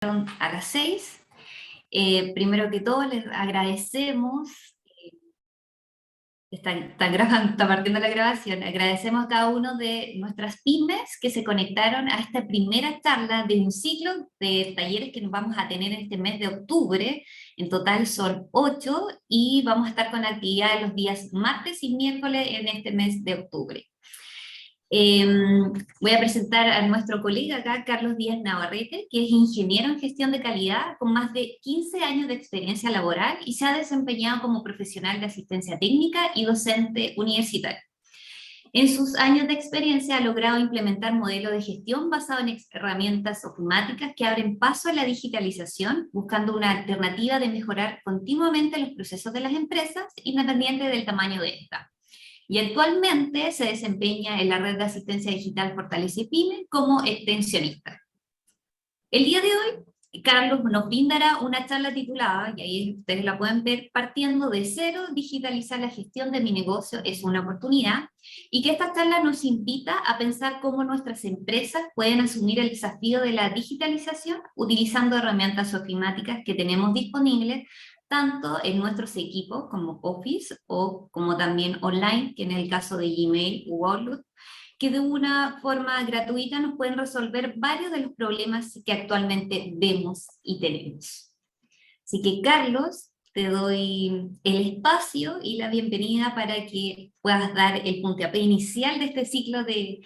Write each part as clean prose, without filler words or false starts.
A las 6. Primero que todo, les agradecemos, está partiendo la grabación, agradecemos a cada uno de nuestras pymes que se conectaron a esta primera charla de un ciclo de talleres que nos vamos a tener este mes de octubre. En total son 8 y vamos a estar con actividad los días martes y miércoles en este mes de octubre. Voy a presentar a nuestro colega acá, Carlos Díaz Navarrete, que es ingeniero en gestión de calidad con más de 15 años de experiencia laboral y se ha desempeñado como profesional de asistencia técnica y docente universitario. En sus años de experiencia ha logrado implementar modelos de gestión basados en herramientas ofimáticas que abren paso a la digitalización, buscando una alternativa de mejorar continuamente los procesos de las empresas, independiente del tamaño de esta. Y actualmente se desempeña en la red de asistencia digital Fortalece Pyme como extensionista. El día de hoy, Carlos nos brindará una charla titulada, y ahí ustedes la pueden ver, partiendo de cero, digitalizar la gestión de mi negocio es una oportunidad, y que esta charla nos invita a pensar cómo nuestras empresas pueden asumir el desafío de la digitalización utilizando herramientas ofimáticas que tenemos disponibles tanto en nuestros equipos como Office o como también online, que en el caso de Gmail u Outlook, que de una forma gratuita nos pueden resolver varios de los problemas que actualmente vemos y tenemos. Así que, Carlos, te doy el espacio y la bienvenida para que puedas dar el puntapié inicial de este ciclo de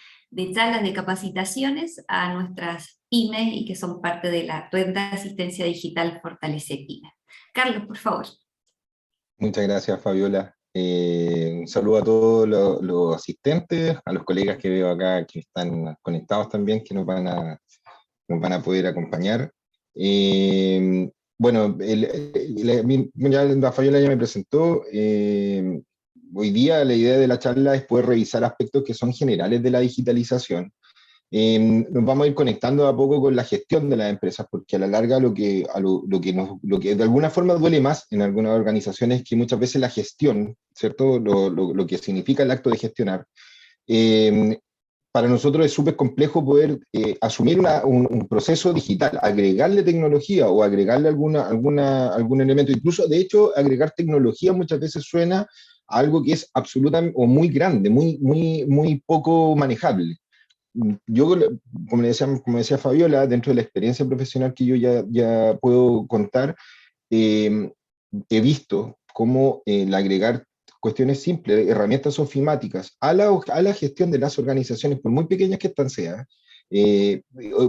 charlas de capacitaciones a nuestras pymes y que son parte de la red de asistencia digital Fortalece Pyme. Carlos, por favor. Muchas gracias, Fabiola. Un saludo a todos los asistentes, a los colegas que veo acá que están conectados también, que nos van a poder acompañar. Bueno, ya la Fabiola ya me presentó. Hoy día la idea de la charla es poder revisar aspectos que son generales de la digitalización. Nos vamos a ir conectando a poco con la gestión de las empresas, porque a la larga lo que de alguna forma duele más en algunas organizaciones es que muchas veces la gestión, ¿cierto? Lo que significa el acto de gestionar, para nosotros es súper complejo poder asumir un proceso digital, agregarle tecnología o agregarle algún elemento, incluso de hecho agregar tecnología muchas veces suena a algo que es absolutamente o muy grande, muy poco manejable. Yo, como decía Fabiola, dentro de la experiencia profesional que yo ya puedo contar, he visto cómo el agregar cuestiones simples, herramientas ofimáticas a la gestión de las organizaciones, por muy pequeñas que éstas sean,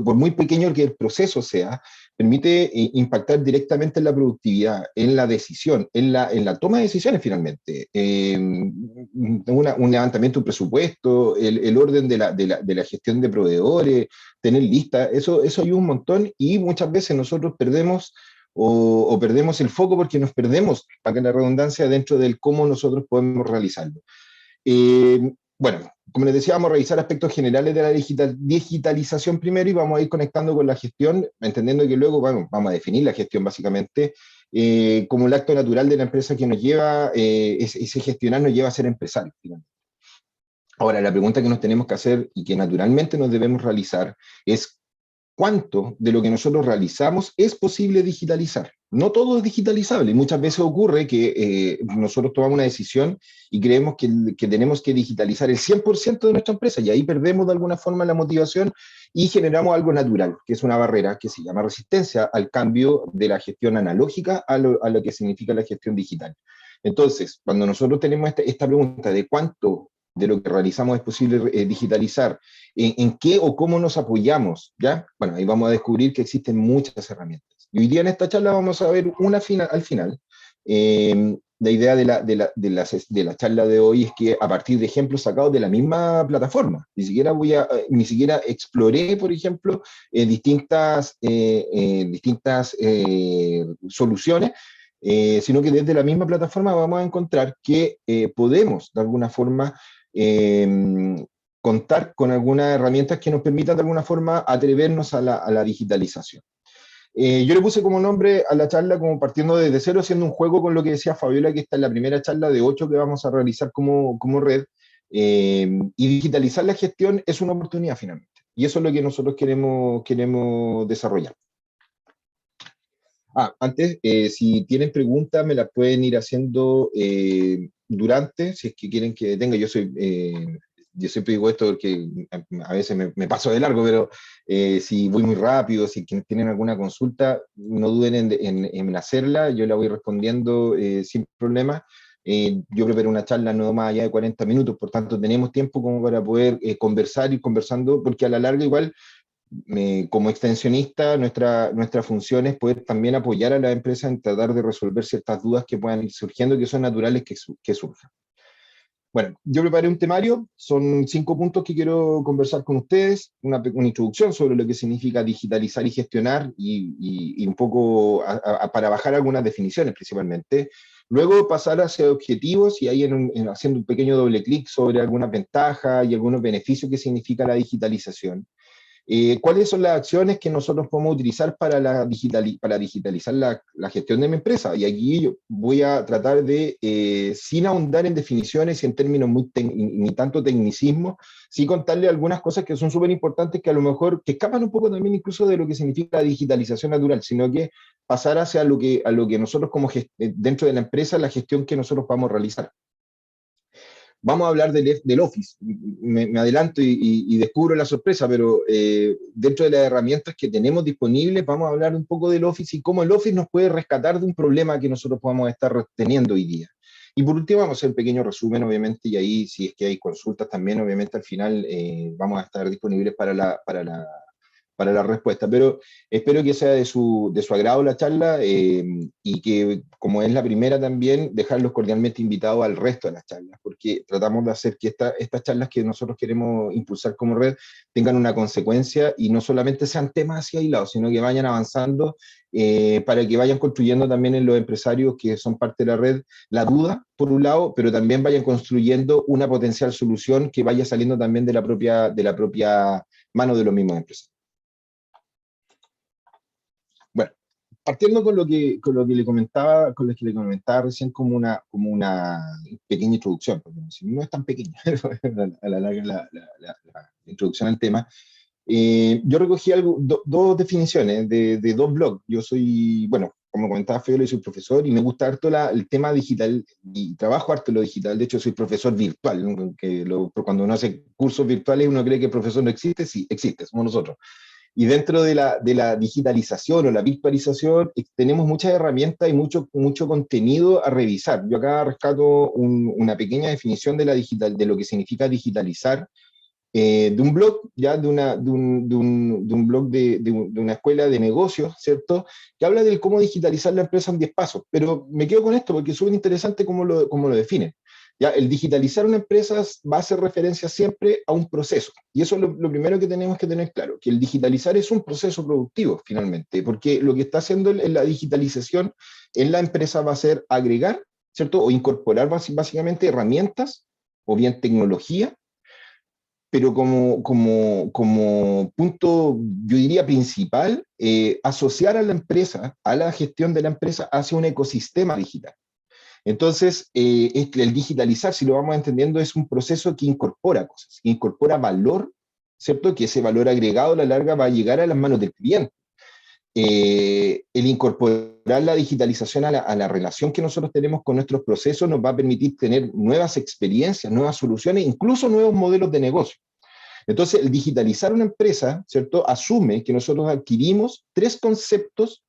por muy pequeño que el proceso sea, permite impactar directamente en la productividad, en la decisión, en la toma de decisiones finalmente. Un levantamiento de un presupuesto, el orden de la gestión de proveedores, tener lista, eso ayuda un montón y muchas veces nosotros perdemos o perdemos el foco porque nos perdemos, para que la redundancia, dentro del cómo nosotros podemos realizarlo. Bueno, como les decía, vamos a revisar aspectos generales de la digitalización primero y vamos a ir conectando con la gestión, entendiendo que luego vamos a definir la gestión básicamente como el acto natural de la empresa que nos lleva, ese gestionar nos lleva a ser empresarios. Ahora, la pregunta que nos tenemos que hacer y que naturalmente nos debemos realizar es cuánto de lo que nosotros realizamos es posible digitalizar. No todo es digitalizable y muchas veces ocurre que nosotros tomamos una decisión y creemos que tenemos que digitalizar el 100% de nuestra empresa y ahí perdemos de alguna forma la motivación y generamos algo natural, que es una barrera que se llama resistencia al cambio de la gestión analógica a lo que significa la gestión digital. Entonces, cuando nosotros tenemos esta pregunta de cuánto de lo que realizamos es posible digitalizar, en qué o cómo nos apoyamos, ¿ya? Bueno, ahí vamos a descubrir que existen muchas herramientas. Y hoy día en esta charla vamos a ver una al final. La idea de la charla de hoy es que a partir de ejemplos sacados de la misma plataforma, ni siquiera exploré, por ejemplo, distintas soluciones, sino que desde la misma plataforma vamos a encontrar que podemos, de alguna forma, contar con algunas herramientas que nos permitan de alguna forma atrevernos a la digitalización. Yo le puse como nombre a la charla como partiendo desde cero, haciendo un juego con lo que decía Fabiola, que esta es la primera charla de 8 que vamos a realizar como red, y digitalizar la gestión es una oportunidad finalmente, y eso es lo que nosotros queremos desarrollar. Antes, si tienen preguntas, me las pueden ir haciendo durante, si es que quieren que tenga. Yo siempre digo esto porque a veces me paso de largo, pero si voy muy rápido, si tienen alguna consulta, no duden en hacerla, yo la voy respondiendo sin problema. Yo preparé una charla no más allá de 40 minutos, por tanto tenemos tiempo como para poder conversar, ir conversando, porque a la larga igual como extensionista, nuestra función es poder también apoyar a la empresa en tratar de resolver ciertas dudas que puedan ir surgiendo, que son naturales que surjan. Bueno, yo preparé un temario, son 5 puntos que quiero conversar con ustedes, una introducción sobre lo que significa digitalizar y gestionar y un poco para bajar algunas definiciones principalmente. Luego pasar hacia objetivos y ahí haciendo un pequeño doble clic sobre algunas ventajas y algunos beneficios que significa la digitalización. ¿Cuáles son las acciones que nosotros podemos utilizar para digitalizar la gestión de mi empresa? Y aquí yo voy a tratar de, sin ahondar en definiciones y en términos ni tanto tecnicismo, sí contarle algunas cosas que son súper importantes que a lo mejor que escapan un poco también incluso de lo que significa la digitalización natural, sino que pasar hacia a lo que nosotros dentro de la empresa, la gestión que nosotros vamos a realizar. Vamos a hablar del Office. Me adelanto y descubro la sorpresa, pero dentro de las herramientas que tenemos disponibles, vamos a hablar un poco del Office y cómo el Office nos puede rescatar de un problema que nosotros podamos estar teniendo hoy día. Y por último, vamos a hacer un pequeño resumen, obviamente, y ahí, si es que hay consultas también, obviamente, al final vamos a estar disponibles para la respuesta, pero espero que sea de su agrado la charla y que, como es la primera también, dejarlos cordialmente invitados al resto de las charlas, porque tratamos de hacer que estas charlas que nosotros queremos impulsar como red tengan una consecuencia y no solamente sean temas así aislados, sino que vayan avanzando para que vayan construyendo también en los empresarios que son parte de la red la duda, por un lado, pero también vayan construyendo una potencial solución que vaya saliendo también de la propia mano de los mismos empresarios. Bueno, partiendo con lo que le comentaba recién como una pequeña introducción, porque no es tan pequeña, a la larga la introducción al tema. Yo recogí dos definiciones de dos blogs. Yo soy, bueno, como comentaba Fede, soy profesor y me gusta harto el tema digital y trabajo harto lo digital. De hecho, soy profesor virtual, ¿no? Cuando uno hace cursos virtuales uno cree que el profesor no existe, sí, existe, somos nosotros. Y dentro de la digitalización o la virtualización, tenemos muchas herramientas y mucho contenido a revisar. Yo acá rescato una pequeña definición de lo que significa digitalizar, de un blog, ya de un blog de una escuela de negocios, ¿cierto? Que habla de cómo digitalizar la empresa en 10 pasos. Pero me quedo con esto porque es súper interesante cómo lo define. Ya, el digitalizar una empresa va a hacer referencia siempre a un proceso. Y eso es lo primero que tenemos que tener claro, que el digitalizar es un proceso productivo, finalmente, porque lo que está haciendo en la digitalización en la empresa va a ser agregar, ¿cierto? O incorporar básicamente herramientas o bien tecnología, pero como punto, yo diría principal, asociar a la empresa, a la gestión de la empresa, hacia un ecosistema digital. Entonces, el digitalizar, si lo vamos entendiendo, es un proceso que incorpora cosas, que incorpora valor, ¿cierto? Que ese valor agregado a la larga va a llegar a las manos del cliente. El incorporar la digitalización a la relación que nosotros tenemos con nuestros procesos nos va a permitir tener nuevas experiencias, nuevas soluciones, incluso nuevos modelos de negocio. Entonces, el digitalizar una empresa, ¿cierto? Asume que nosotros adquirimos 3 conceptos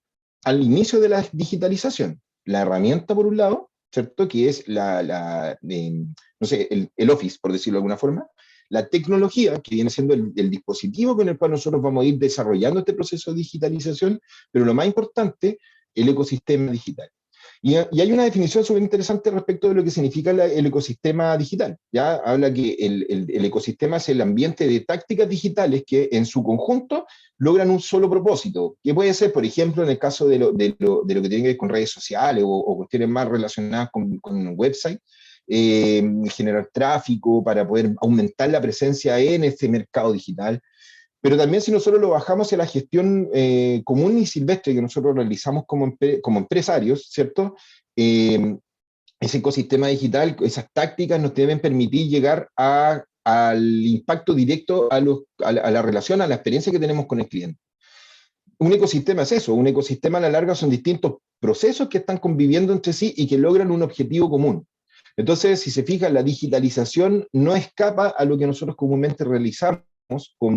al inicio de la digitalización. La herramienta, por un lado, ¿cierto? Que es no sé, el Office, por decirlo de alguna forma. La tecnología, que viene siendo el dispositivo con el cual nosotros vamos a ir desarrollando este proceso de digitalización, pero lo más importante, el ecosistema digital. Y hay una definición súper interesante respecto de lo que significa el ecosistema digital. Ya habla que el ecosistema es el ambiente de tácticas digitales que en su conjunto logran un solo propósito, que puede ser, por ejemplo, en el caso de lo que tiene que ver con redes sociales o cuestiones más relacionadas con website, generar tráfico para poder aumentar la presencia en este mercado digital. Pero también si nosotros lo bajamos a la gestión común y silvestre que nosotros realizamos como empresarios, ¿cierto? Ese ecosistema digital, esas tácticas nos deben permitir llegar al impacto directo a la relación, a la experiencia que tenemos con el cliente. un ecosistema es eso, un ecosistema a la larga son distintos procesos que están conviviendo entre sí y que logran un objetivo común. Entonces, si se fijan, la digitalización no escapa a lo que nosotros comúnmente realizamos,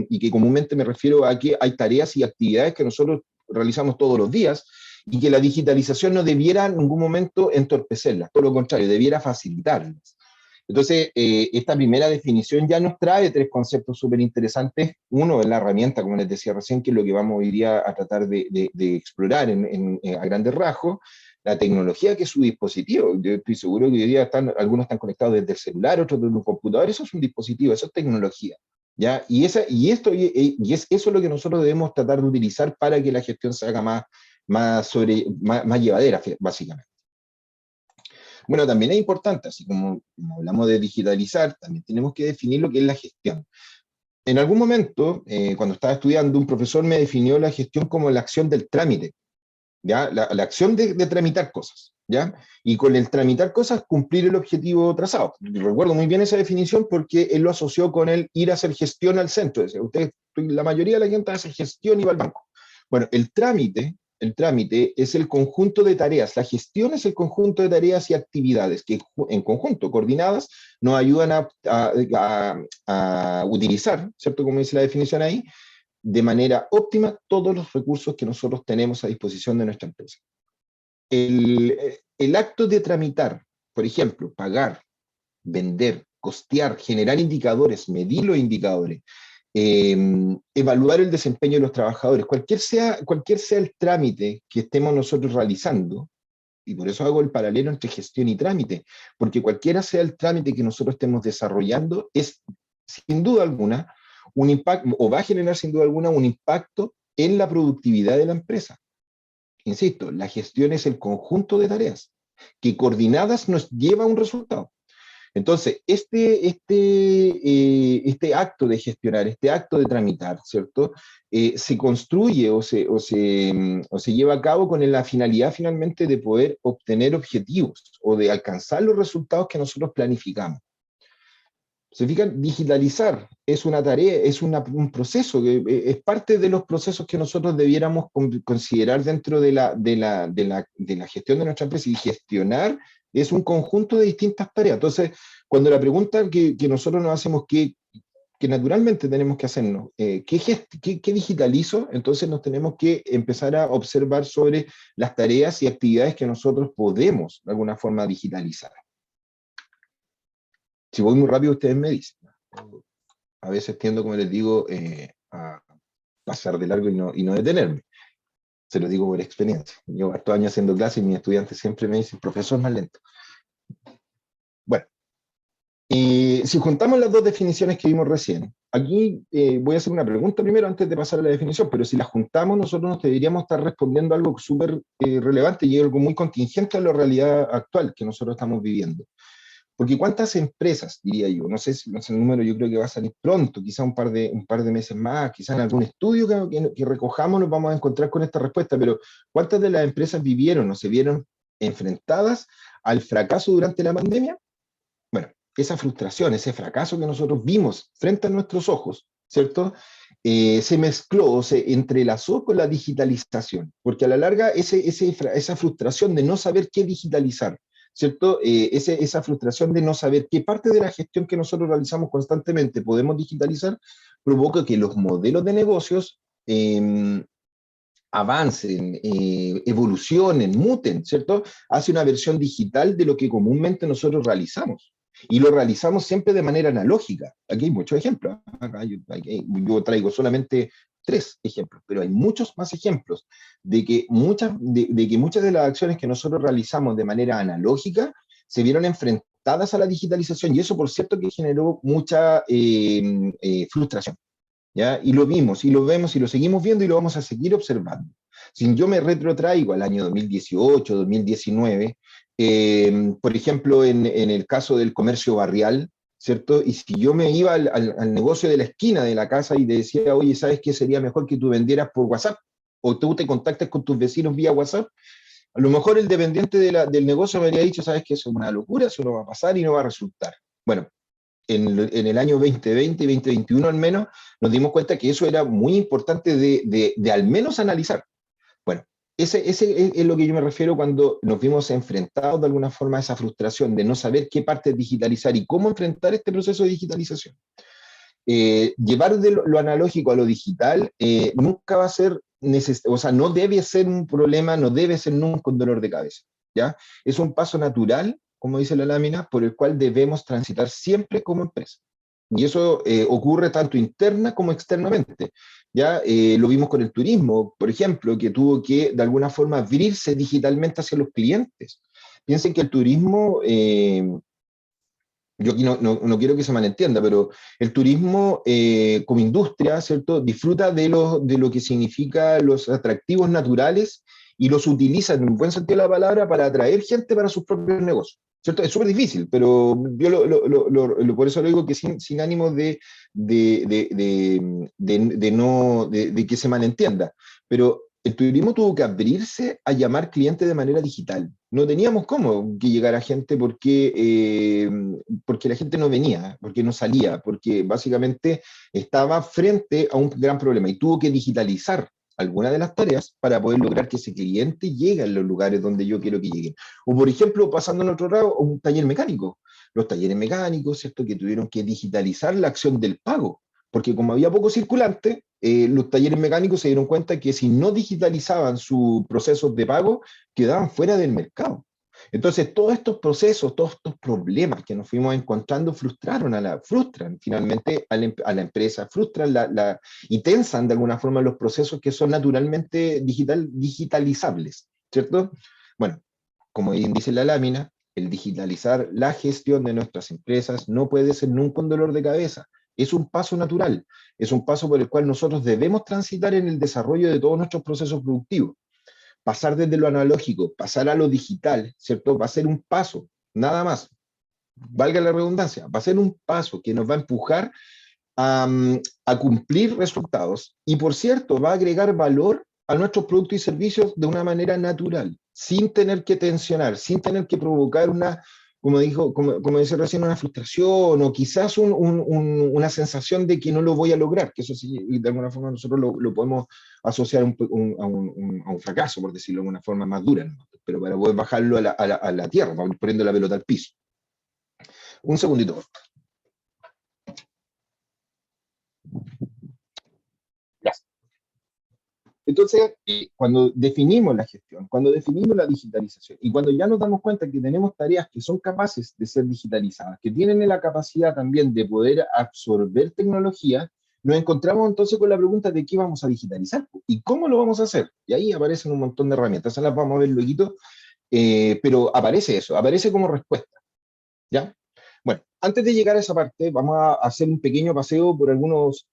y que comúnmente me refiero a que hay tareas y actividades que nosotros realizamos todos los días, y que la digitalización no debiera en ningún momento entorpecerlas, todo lo contrario, debiera facilitarlas. Entonces, esta primera definición ya nos trae tres conceptos súper interesantes. Uno es la herramienta, como les decía recién, que es lo que vamos hoy día a tratar de explorar a grandes rasgos. La tecnología que es su dispositivo. Yo estoy seguro que hoy día algunos están conectados desde el celular, otros desde un computador. Eso es un dispositivo, eso es tecnología. ¿Ya? Y es eso lo que nosotros debemos tratar de utilizar para que la gestión se haga más llevadera, básicamente. Bueno, también es importante, así como hablamos de digitalizar, también tenemos que definir lo que es la gestión. En algún momento, cuando estaba estudiando, un profesor me definió la gestión como la acción del trámite, ¿ya? La acción de tramitar cosas, ¿ya? Y con el tramitar cosas, cumplir el objetivo trazado. Recuerdo muy bien esa definición porque él lo asoció con el ir a hacer gestión al centro. Decía, la mayoría de la gente hace gestión y va al banco. Bueno, el trámite es el conjunto de tareas, la gestión es el conjunto de tareas y actividades que en conjunto, coordinadas, nos ayudan a utilizar, ¿cierto? Como dice la definición ahí, de manera óptima todos los recursos que nosotros tenemos a disposición de nuestra empresa. El acto de tramitar, por ejemplo, pagar, vender, costear, generar indicadores, medir los indicadores, evaluar el desempeño de los trabajadores, cualquier sea el trámite que estemos nosotros realizando, y por eso hago el paralelo entre gestión y trámite, porque cualquiera sea el trámite que nosotros estemos desarrollando, es sin duda alguna un impacto, o va a generar sin duda alguna un impacto en la productividad de la empresa. Insisto, la gestión es el conjunto de tareas que coordinadas nos lleva a un resultado. Entonces, este acto de gestionar, este acto de tramitar, ¿cierto? Se construye o se lleva a cabo con la finalidad finalmente de poder obtener objetivos o de alcanzar los resultados que nosotros planificamos. Se fijan, digitalizar es una tarea, es un proceso, es parte de los procesos que nosotros debiéramos considerar dentro de la gestión de nuestra empresa, y gestionar es un conjunto de distintas tareas. Entonces, cuando la pregunta que nosotros nos hacemos, que naturalmente tenemos que hacernos, ¿qué digitalizo? Entonces nos tenemos que empezar a observar sobre las tareas y actividades que nosotros podemos de alguna forma digitalizar. Si voy muy rápido, ustedes me dicen. A veces tiendo, como les digo, a pasar de largo y no detenerme. Se lo digo por experiencia. Llevo hartos años haciendo clases y mis estudiantes siempre me dicen, profesor, más lento. Bueno, si juntamos las dos definiciones que vimos recién, aquí voy a hacer una pregunta primero antes de pasar a la definición, pero si las juntamos, nosotros nos deberíamos estar respondiendo algo súper relevante y algo muy contingente a la realidad actual que nosotros estamos viviendo. Porque ¿cuántas empresas, diría yo? No sé si el número yo creo que va a salir pronto, quizá un par de meses más, quizá en algún estudio que recojamos nos vamos a encontrar con esta respuesta, pero ¿cuántas de las empresas vivieron o se vieron enfrentadas al fracaso durante la pandemia? Bueno, esa frustración, ese fracaso que nosotros vimos frente a nuestros ojos, ¿cierto? Se mezcló o se entrelazó con la digitalización, porque a la larga esa frustración de no saber qué digitalizar, ¿cierto? Esa frustración de no saber qué parte de la gestión que nosotros realizamos constantemente podemos digitalizar, provoca que los modelos de negocios avancen, evolucionen, muten, ¿cierto? Hace una versión digital de lo que comúnmente nosotros realizamos. Y lo realizamos siempre de manera analógica. Aquí hay muchos ejemplos. Acá yo traigo solamente 3 ejemplos, pero hay muchos más ejemplos de que muchas de las acciones que nosotros realizamos de manera analógica se vieron enfrentadas a la digitalización, y eso, por cierto, que generó mucha frustración. ¿Ya? Y lo vimos, y lo vemos, y lo seguimos viendo, y lo vamos a seguir observando. Si yo me retrotraigo al año 2018, 2019, por ejemplo, en el caso del comercio barrial, ¿cierto? Y si yo me iba al negocio de la esquina de la casa y te decía, oye, ¿sabes qué? Sería mejor que tú vendieras por WhatsApp, o tú te contactes con tus vecinos vía WhatsApp. A lo mejor el dependiente del negocio me habría dicho, ¿sabes qué? Eso es una locura, eso no va a pasar y no va a resultar. Bueno, en el año 2020 y 2021 al menos, nos dimos cuenta que eso era muy importante de al menos analizar. Bueno, ese es lo que yo me refiero cuando nos vimos enfrentados de alguna forma a esa frustración de no saber qué parte digitalizar y cómo enfrentar este proceso de digitalización. Llevar de lo analógico a lo digital nunca va a ser necesario, o sea, no debe ser un problema, no debe ser nunca un dolor de cabeza, ¿ya? Es un paso natural, como dice la lámina, por el cual debemos transitar siempre como empresa. Y eso ocurre tanto interna como externamente. Ya lo vimos con el turismo, por ejemplo, que tuvo que de alguna forma abrirse digitalmente hacia los clientes. Piensen que el turismo yo aquí no quiero que se malentienda, pero el turismo como industria, ¿cierto? Disfruta de lo que significa los atractivos naturales y los utiliza en un buen sentido de la palabra para atraer gente para sus propios negocios, ¿cierto? Es súper difícil, pero yo por eso lo digo que sin ánimo de que se malentienda, pero el turismo tuvo que abrirse a llamar clientes de manera digital. No teníamos cómo que llegara gente porque la gente no venía, porque no salía, porque básicamente estaba frente a un gran problema y tuvo que digitalizar algunas de las tareas para poder lograr que ese cliente llegue a los lugares donde yo quiero que lleguen. O por ejemplo, pasando en otro lado, un taller mecánico. Los talleres mecánicos, ¿cierto? Que tuvieron que digitalizar la acción del pago, porque como había poco circulante, los talleres mecánicos se dieron cuenta que si no digitalizaban sus procesos de pago, quedaban fuera del mercado. Entonces, todos estos procesos, todos estos problemas que nos fuimos encontrando frustran finalmente a la empresa, frustran y tensan de alguna forma los procesos que son naturalmente digitalizables, ¿cierto? Bueno, como bien dice la lámina, el digitalizar la gestión de nuestras empresas no puede ser nunca un dolor de cabeza. Es un paso natural, es un paso por el cual nosotros debemos transitar en el desarrollo de todos nuestros procesos productivos. Pasar desde lo analógico, pasar a lo digital, ¿cierto? Va a ser un paso, nada más, valga la redundancia, va a ser un paso que nos va a empujar a cumplir resultados y, por cierto, va a agregar valor a nuestros productos y servicios de una manera natural, sin tener que tensionar, sin tener que provocar como decía recién, una frustración o quizás una sensación de que no lo voy a lograr, que eso sí, de alguna forma nosotros lo podemos asociar a un fracaso, por decirlo de una forma más dura, ¿no? Pero para poder bajarlo a la tierra, poniendo la pelota al piso. Un segundito. Gracias. Entonces, cuando definimos la gestión, cuando definimos la digitalización y cuando ya nos damos cuenta que tenemos tareas que son capaces de ser digitalizadas, que tienen la capacidad también de poder absorber tecnología, nos encontramos entonces con la pregunta de qué vamos a digitalizar y cómo lo vamos a hacer. Y ahí aparecen un montón de herramientas, esas las vamos a ver luego, pero aparece eso, aparece como respuesta, ¿ya? Bueno, antes de llegar a esa parte, vamos a hacer un pequeño paseo por algunos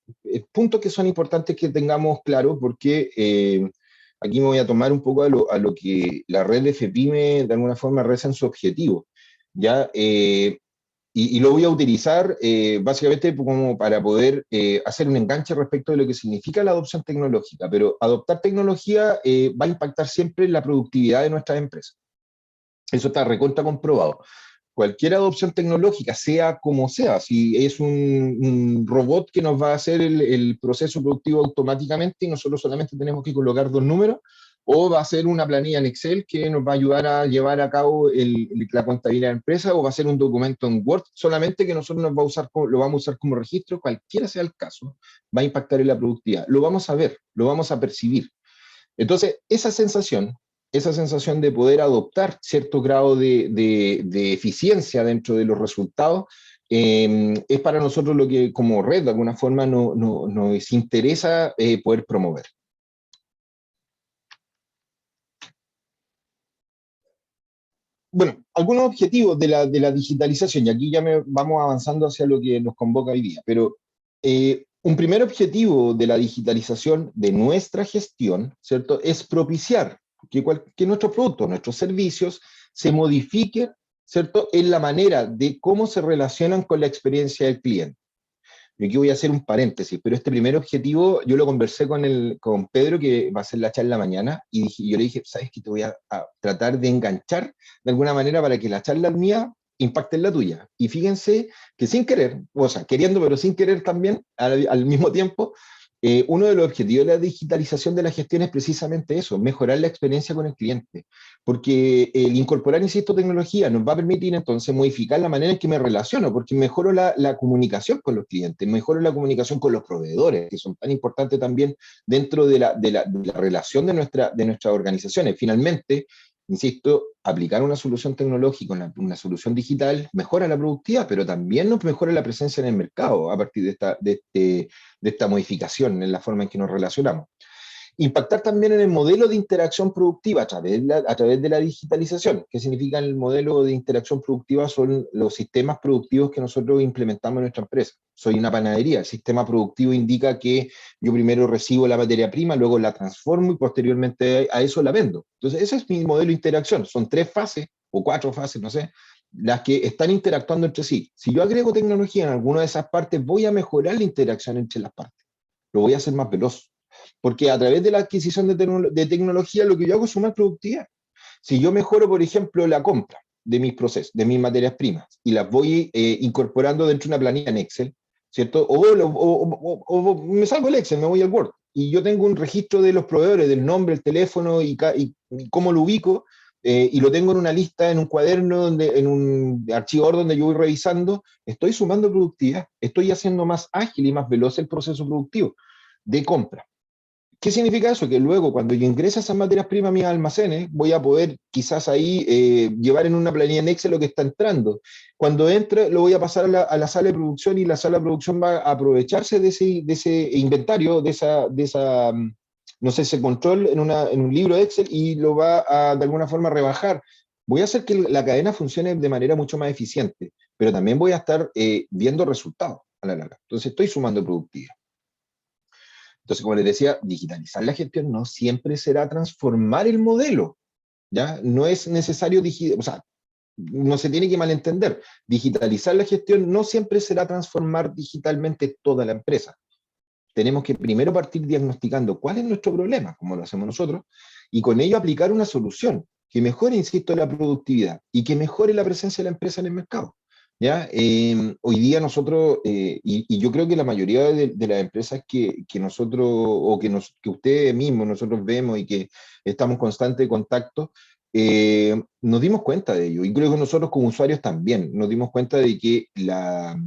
puntos que son importantes que tengamos claro, porque aquí me voy a tomar un poco a lo que la red de FEPIME de alguna forma reza en su objetivo, ¿ya? Y lo voy a utilizar básicamente como para poder hacer un enganche respecto de lo que significa la adopción tecnológica, pero adoptar tecnología va a impactar siempre en la productividad de nuestras empresas. Eso está recontra comprobado. Cualquier adopción tecnológica, sea como sea, si es un robot que nos va a hacer el proceso productivo automáticamente y nosotros solamente tenemos que colocar dos números, o va a ser una planilla en Excel que nos va a ayudar a llevar a cabo la contabilidad de la empresa, o va a ser un documento en Word solamente que nosotros lo vamos a usar como registro, cualquiera sea el caso, va a impactar en la productividad. Lo vamos a ver, lo vamos a percibir. Entonces, esa sensación de poder adoptar cierto grado de eficiencia dentro de los resultados, es para nosotros lo que como red de alguna forma nos interesa poder promover. Bueno, algunos objetivos de la digitalización, y aquí ya vamos avanzando hacia lo que nos convoca hoy día, pero un primer objetivo de la digitalización de nuestra gestión, ¿cierto?, es propiciar que nuestros productos, nuestros servicios se modifiquen, ¿cierto?, en la manera de cómo se relacionan con la experiencia del cliente. Y aquí voy a hacer un paréntesis, pero este primer objetivo yo lo conversé con Pedro, que va a hacer la charla mañana, y yo le dije, ¿sabes qué? Te voy a tratar de enganchar de alguna manera para que la charla mía impacten la tuya. Y fíjense que sin querer, o sea, queriendo pero sin querer también, al mismo tiempo, uno de los objetivos de la digitalización de la gestión es precisamente eso, mejorar la experiencia con el cliente. Porque el incorporar, insisto, tecnología nos va a permitir entonces modificar la manera en que me relaciono, porque mejoro la comunicación con los clientes, mejoro la comunicación con los proveedores, que son tan importantes también dentro de la relación de nuestras organizaciones. Finalmente, insisto, aplicar una solución tecnológica, una solución digital, mejora la productividad, pero también nos mejora la presencia en el mercado a partir de esta modificación en la forma en que nos relacionamos. Impactar también en el modelo de interacción productiva a través de la digitalización. ¿Qué significa el modelo de interacción productiva? Son los sistemas productivos que nosotros implementamos en nuestra empresa. Soy una panadería. El sistema productivo indica que yo primero recibo la materia prima, luego la transformo y posteriormente a eso la vendo. Entonces, ese es mi modelo de interacción. Son 3 fases o 4 fases, no sé, las que están interactuando entre sí. Si yo agrego tecnología en alguna de esas partes, voy a mejorar la interacción entre las partes. Lo voy a hacer más veloz. Porque a través de la adquisición de tecnología lo que yo hago es sumar productividad. Si yo mejoro, por ejemplo, la compra de mis procesos, de mis materias primas, y las voy incorporando dentro de una planilla en Excel, ¿cierto? O me salgo el Excel, me voy al Word, y yo tengo un registro de los proveedores, del nombre, el teléfono y cómo lo ubico, y lo tengo en una lista, en un cuaderno, en un archivador donde yo voy revisando, estoy sumando productividad, estoy haciendo más ágil y más veloz el proceso productivo de compra. ¿Qué significa eso? Que luego cuando yo ingrese esas materias primas a mis almacenes, voy a poder quizás ahí llevar en una planilla en Excel lo que está entrando. Cuando entre, lo voy a pasar a la sala de producción y la sala de producción va a aprovecharse de ese inventario, no sé, ese control en un libro de Excel y lo va a de alguna forma rebajar. Voy a hacer que la cadena funcione de manera mucho más eficiente, pero también voy a estar viendo resultados a la larga. Entonces estoy sumando productividad. Entonces, como les decía, digitalizar la gestión no siempre será transformar el modelo, ¿ya? No es necesario, o sea, no se tiene que malentender. Digitalizar la gestión no siempre será transformar digitalmente toda la empresa. Tenemos que primero partir diagnosticando cuál es nuestro problema, como lo hacemos nosotros, y con ello aplicar una solución que mejore, insisto, la productividad y que mejore la presencia de la empresa en el mercado. ¿Ya? Hoy día nosotros, y yo creo que la mayoría de las empresas que nosotros, o que ustedes mismos, nosotros vemos y que estamos en constante contacto, nos dimos cuenta de ello. Y creo que nosotros como usuarios también nos dimos cuenta de que las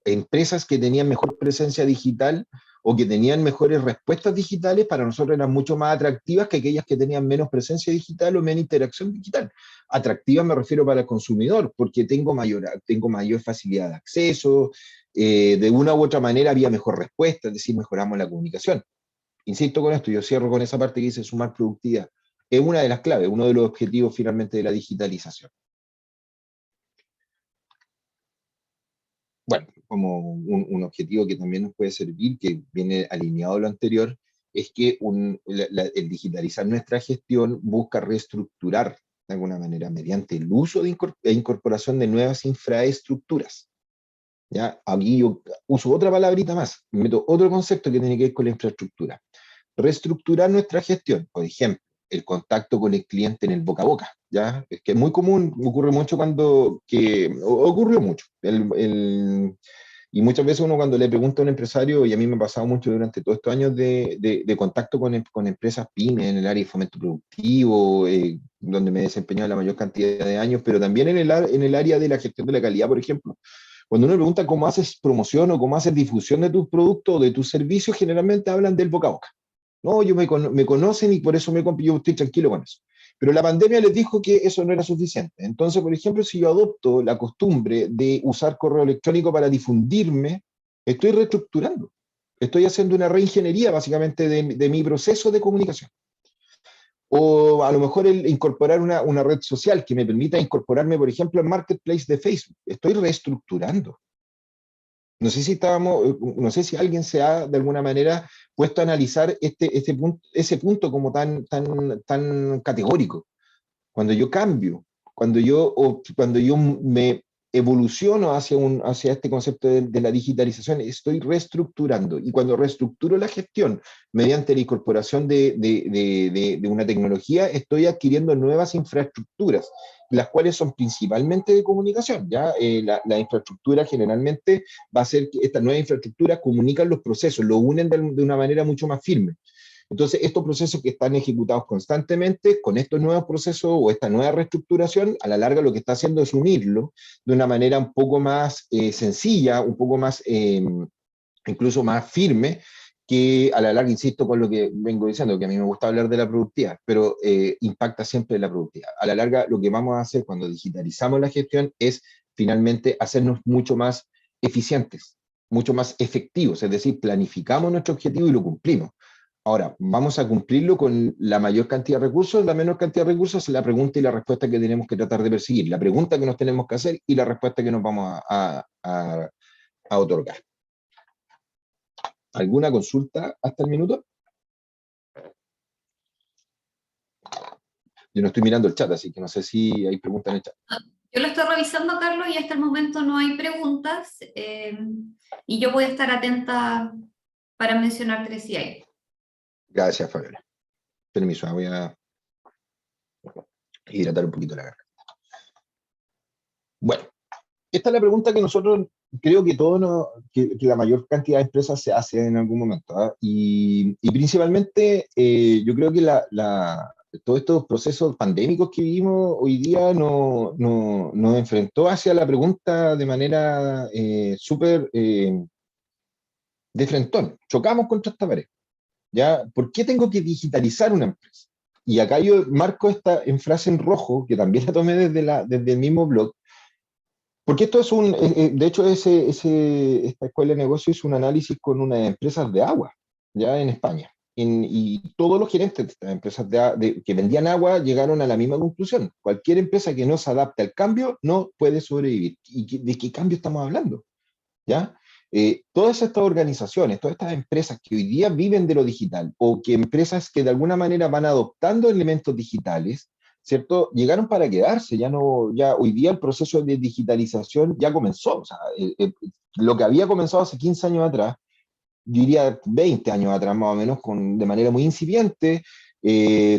empresas que tenían mejor presencia digital o que tenían mejores respuestas digitales, para nosotros eran mucho más atractivas que aquellas que tenían menos presencia digital o menos interacción digital. Atractiva me refiero para el consumidor, porque tengo mayor facilidad de acceso, de una u otra manera había mejor respuesta, es decir, mejoramos la comunicación. Insisto con esto, yo cierro con esa parte que dice sumar productividad. Es una de las claves, uno de los objetivos finalmente de la digitalización. Bueno, como un objetivo que también nos puede servir, que viene alineado a lo anterior, es que el digitalizar nuestra gestión busca reestructurar de alguna manera mediante el uso e incorporación de nuevas infraestructuras. ¿Ya? Aquí yo uso otra palabrita más, meto otro concepto que tiene que ver con la infraestructura. Reestructurar nuestra gestión, por ejemplo, el contacto con el cliente en el boca a boca, ¿ya? Es que es muy común, ocurre mucho ocurrió mucho, y muchas veces uno cuando le pregunta a un empresario, y a mí me ha pasado mucho durante todos estos años de contacto con empresas pymes en el área de fomento productivo, donde me he desempeñado la mayor cantidad de años, pero también en el área de la gestión de la calidad, por ejemplo. Cuando uno pregunta cómo haces promoción o cómo haces difusión de tus productos o de tus servicios, generalmente hablan del boca a boca. No, me conocen y por eso yo estoy tranquilo con eso. Pero la pandemia les dijo que eso no era suficiente. Entonces, por ejemplo, si yo adopto la costumbre de usar correo electrónico para difundirme, estoy reestructurando. Estoy haciendo una reingeniería básicamente de mi proceso de comunicación. O a lo mejor el incorporar una red social que me permita incorporarme, por ejemplo, en Marketplace de Facebook. Estoy reestructurando. No sé si alguien se ha de alguna manera puesto a analizar ese punto como tan categórico. Cuando yo cambio, cuando yo evoluciono hacia este concepto de la digitalización, estoy reestructurando. Y cuando reestructuro la gestión mediante la incorporación de una tecnología, estoy adquiriendo nuevas infraestructuras, las cuales son principalmente de comunicación. ¿Ya? La infraestructura generalmente va a ser que estas nuevas infraestructuras comunican los procesos, lo unen de una manera mucho más firme. Entonces, estos procesos que están ejecutados constantemente, con estos nuevos procesos o esta nueva reestructuración, a la larga lo que está haciendo es unirlo de una manera un poco más sencilla, un poco más, incluso más firme, que a la larga, insisto con lo que vengo diciendo, que a mí me gusta hablar de la productividad, pero impacta siempre la productividad. A la larga, lo que vamos a hacer cuando digitalizamos la gestión es finalmente hacernos mucho más eficientes, mucho más efectivos, es decir, planificamos nuestro objetivo y lo cumplimos. Ahora, ¿vamos a cumplirlo con la mayor cantidad de recursos? La menor cantidad de recursos es la pregunta y la respuesta que tenemos que tratar de perseguir, la pregunta que nos tenemos que hacer y la respuesta que nos vamos a otorgar. ¿Alguna consulta hasta el minuto? Yo no estoy mirando el chat, así que no sé si hay preguntas en el chat. Yo lo estoy revisando, Carlos, y hasta el momento no hay preguntas, y yo voy a estar atenta para mencionarte si hay. Gracias, Fabiola. Permiso, voy a hidratar un poquito la garganta. Bueno, esta es la pregunta que nosotros, creo que que la mayor cantidad de empresas se hace en algún momento. ¿Ah? Y principalmente, yo creo que todos estos procesos pandémicos que vivimos hoy día nos enfrentó hacia la pregunta de manera súper de frentón. Chocamos contra esta pared. ¿Ya? ¿Por qué tengo que digitalizar una empresa? Y acá yo marco esta en frase en rojo, que también la tomé desde el mismo blog, porque esto es de hecho, esta escuela de negocios hizo un análisis con unas empresas de agua, ya en España. Y todos los gerentes de estas empresas que vendían agua llegaron a la misma conclusión. Cualquier empresa que no se adapte al cambio no puede sobrevivir. ¿Y de qué cambio estamos hablando? ¿Ya? Todas estas organizaciones, todas estas empresas que hoy día viven de lo digital o que empresas que de alguna manera van adoptando elementos digitales, ¿cierto? Llegaron para quedarse, ya hoy día el proceso de digitalización ya comenzó, o sea, lo que había comenzado hace 15 años atrás, yo diría 20 años atrás más o menos, de manera muy incipiente,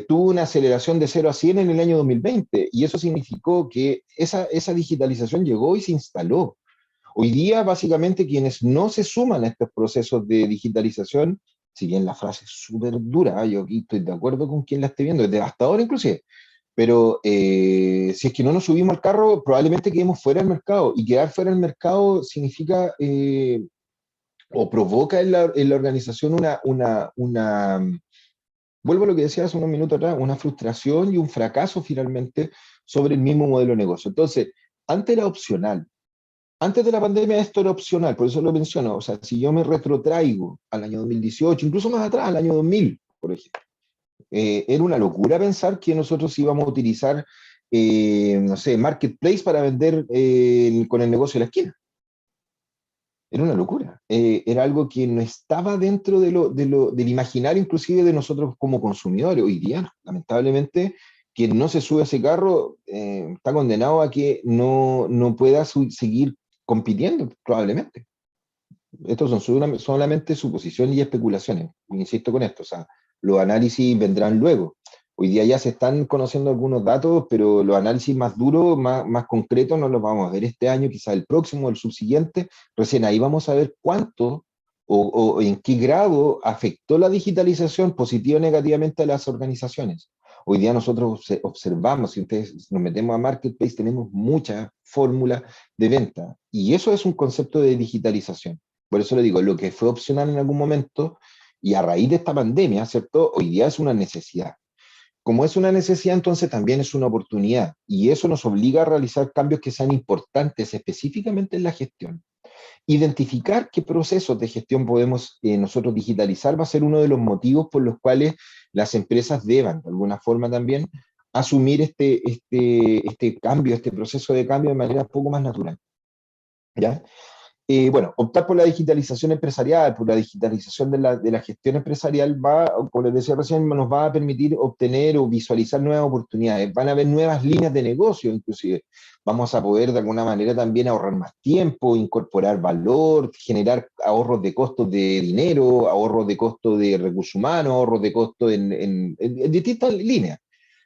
tuvo una aceleración de 0 a 100 en el año 2020 y eso significó que esa digitalización llegó y se instaló. Hoy día, básicamente, quienes no se suman a estos procesos de digitalización, si bien la frase es súper dura, yo aquí estoy de acuerdo con quien la esté viendo, es devastador inclusive, pero si es que no nos subimos al carro, probablemente quedemos fuera del mercado, y quedar fuera del mercado significa o provoca en la organización vuelvo a lo que decía hace unos minutos atrás, una frustración y un fracaso finalmente sobre el mismo modelo de negocio. Entonces, antes era opcional. Antes de la pandemia esto era opcional, por eso lo menciono. O sea, si yo me retrotraigo al año 2018, incluso más atrás, al año 2000, por ejemplo, era una locura pensar que nosotros íbamos a utilizar, no sé, Marketplace para vender con el negocio de la esquina. Era una locura. Era algo que no estaba dentro del imaginario, inclusive de nosotros como consumidores. Hoy día, lamentablemente, quien no se sube a ese carro está condenado a que no pueda seguir compitiendo, probablemente. Estos son solamente suposiciones y especulaciones. Insisto con esto, o sea, los análisis vendrán luego. Hoy día ya se están conociendo algunos datos, pero los análisis más duros, más concretos, no los vamos a ver este año, quizá el próximo, el subsiguiente. Recién ahí vamos a ver cuánto o en qué grado afectó la digitalización positiva o negativamente a las organizaciones. Hoy día nosotros observamos, si ustedes nos metemos a Marketplace, tenemos muchas fórmulas de venta. Y eso es un concepto de digitalización. Por eso le digo, lo que fue opcional en algún momento y a raíz de esta pandemia, ¿cierto? Hoy día es una necesidad. Como es una necesidad, entonces también es una oportunidad. Y eso nos obliga a realizar cambios que sean importantes específicamente en la gestión. Identificar qué procesos de gestión podemos nosotros digitalizar va a ser uno de los motivos por los cuales las empresas deban, de alguna forma también, asumir este cambio, este proceso de cambio de manera un poco más natural. ¿Ya? Bueno, optar por la digitalización empresarial, por la digitalización de la gestión empresarial, como les decía recién, nos va a permitir obtener o visualizar nuevas oportunidades. Van a haber nuevas líneas de negocio, inclusive. Vamos a poder de alguna manera también ahorrar más tiempo, incorporar valor, generar ahorros de costos de dinero, ahorros de costos de recursos humanos, ahorros de costos en distintas líneas.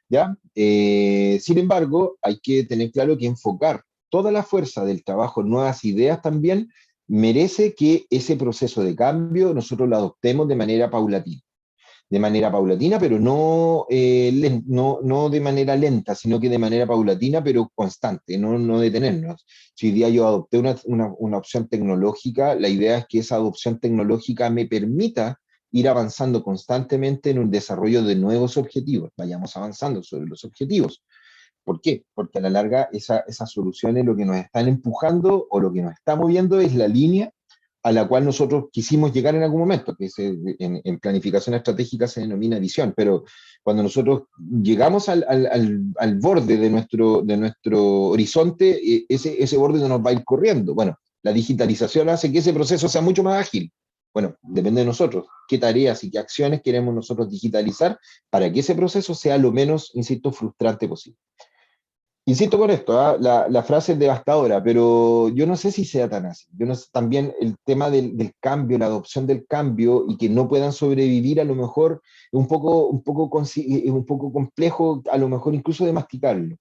¿Ya? Sin embargo, hay que tener claro que enfocar toda la fuerza del trabajo en nuevas ideas también merece que ese proceso de cambio nosotros lo adoptemos de manera paulatina, pero no de manera lenta, sino que de manera paulatina, pero constante, no detenernos. Si hoy día yo adopté una opción tecnológica, la idea es que esa adopción tecnológica me permita ir avanzando constantemente en un desarrollo de nuevos objetivos, vayamos avanzando sobre los objetivos. ¿Por qué? Porque a la larga esas soluciones lo que nos están empujando o lo que nos está moviendo es la línea a la cual nosotros quisimos llegar en algún momento, que en planificación estratégica se denomina visión, pero cuando nosotros llegamos al borde de nuestro horizonte, ese borde no nos va a ir corriendo. Bueno, la digitalización hace que ese proceso sea mucho más ágil. Bueno, depende de nosotros, qué tareas y qué acciones queremos nosotros digitalizar para que ese proceso sea lo menos, insisto, frustrante posible. Insisto con esto, ¿ah? La frase es devastadora, pero yo no sé si sea tan así. Yo no sé, también el tema del cambio, la adopción del cambio y que no puedan sobrevivir a lo mejor es es un poco complejo, a lo mejor incluso de masticarlo.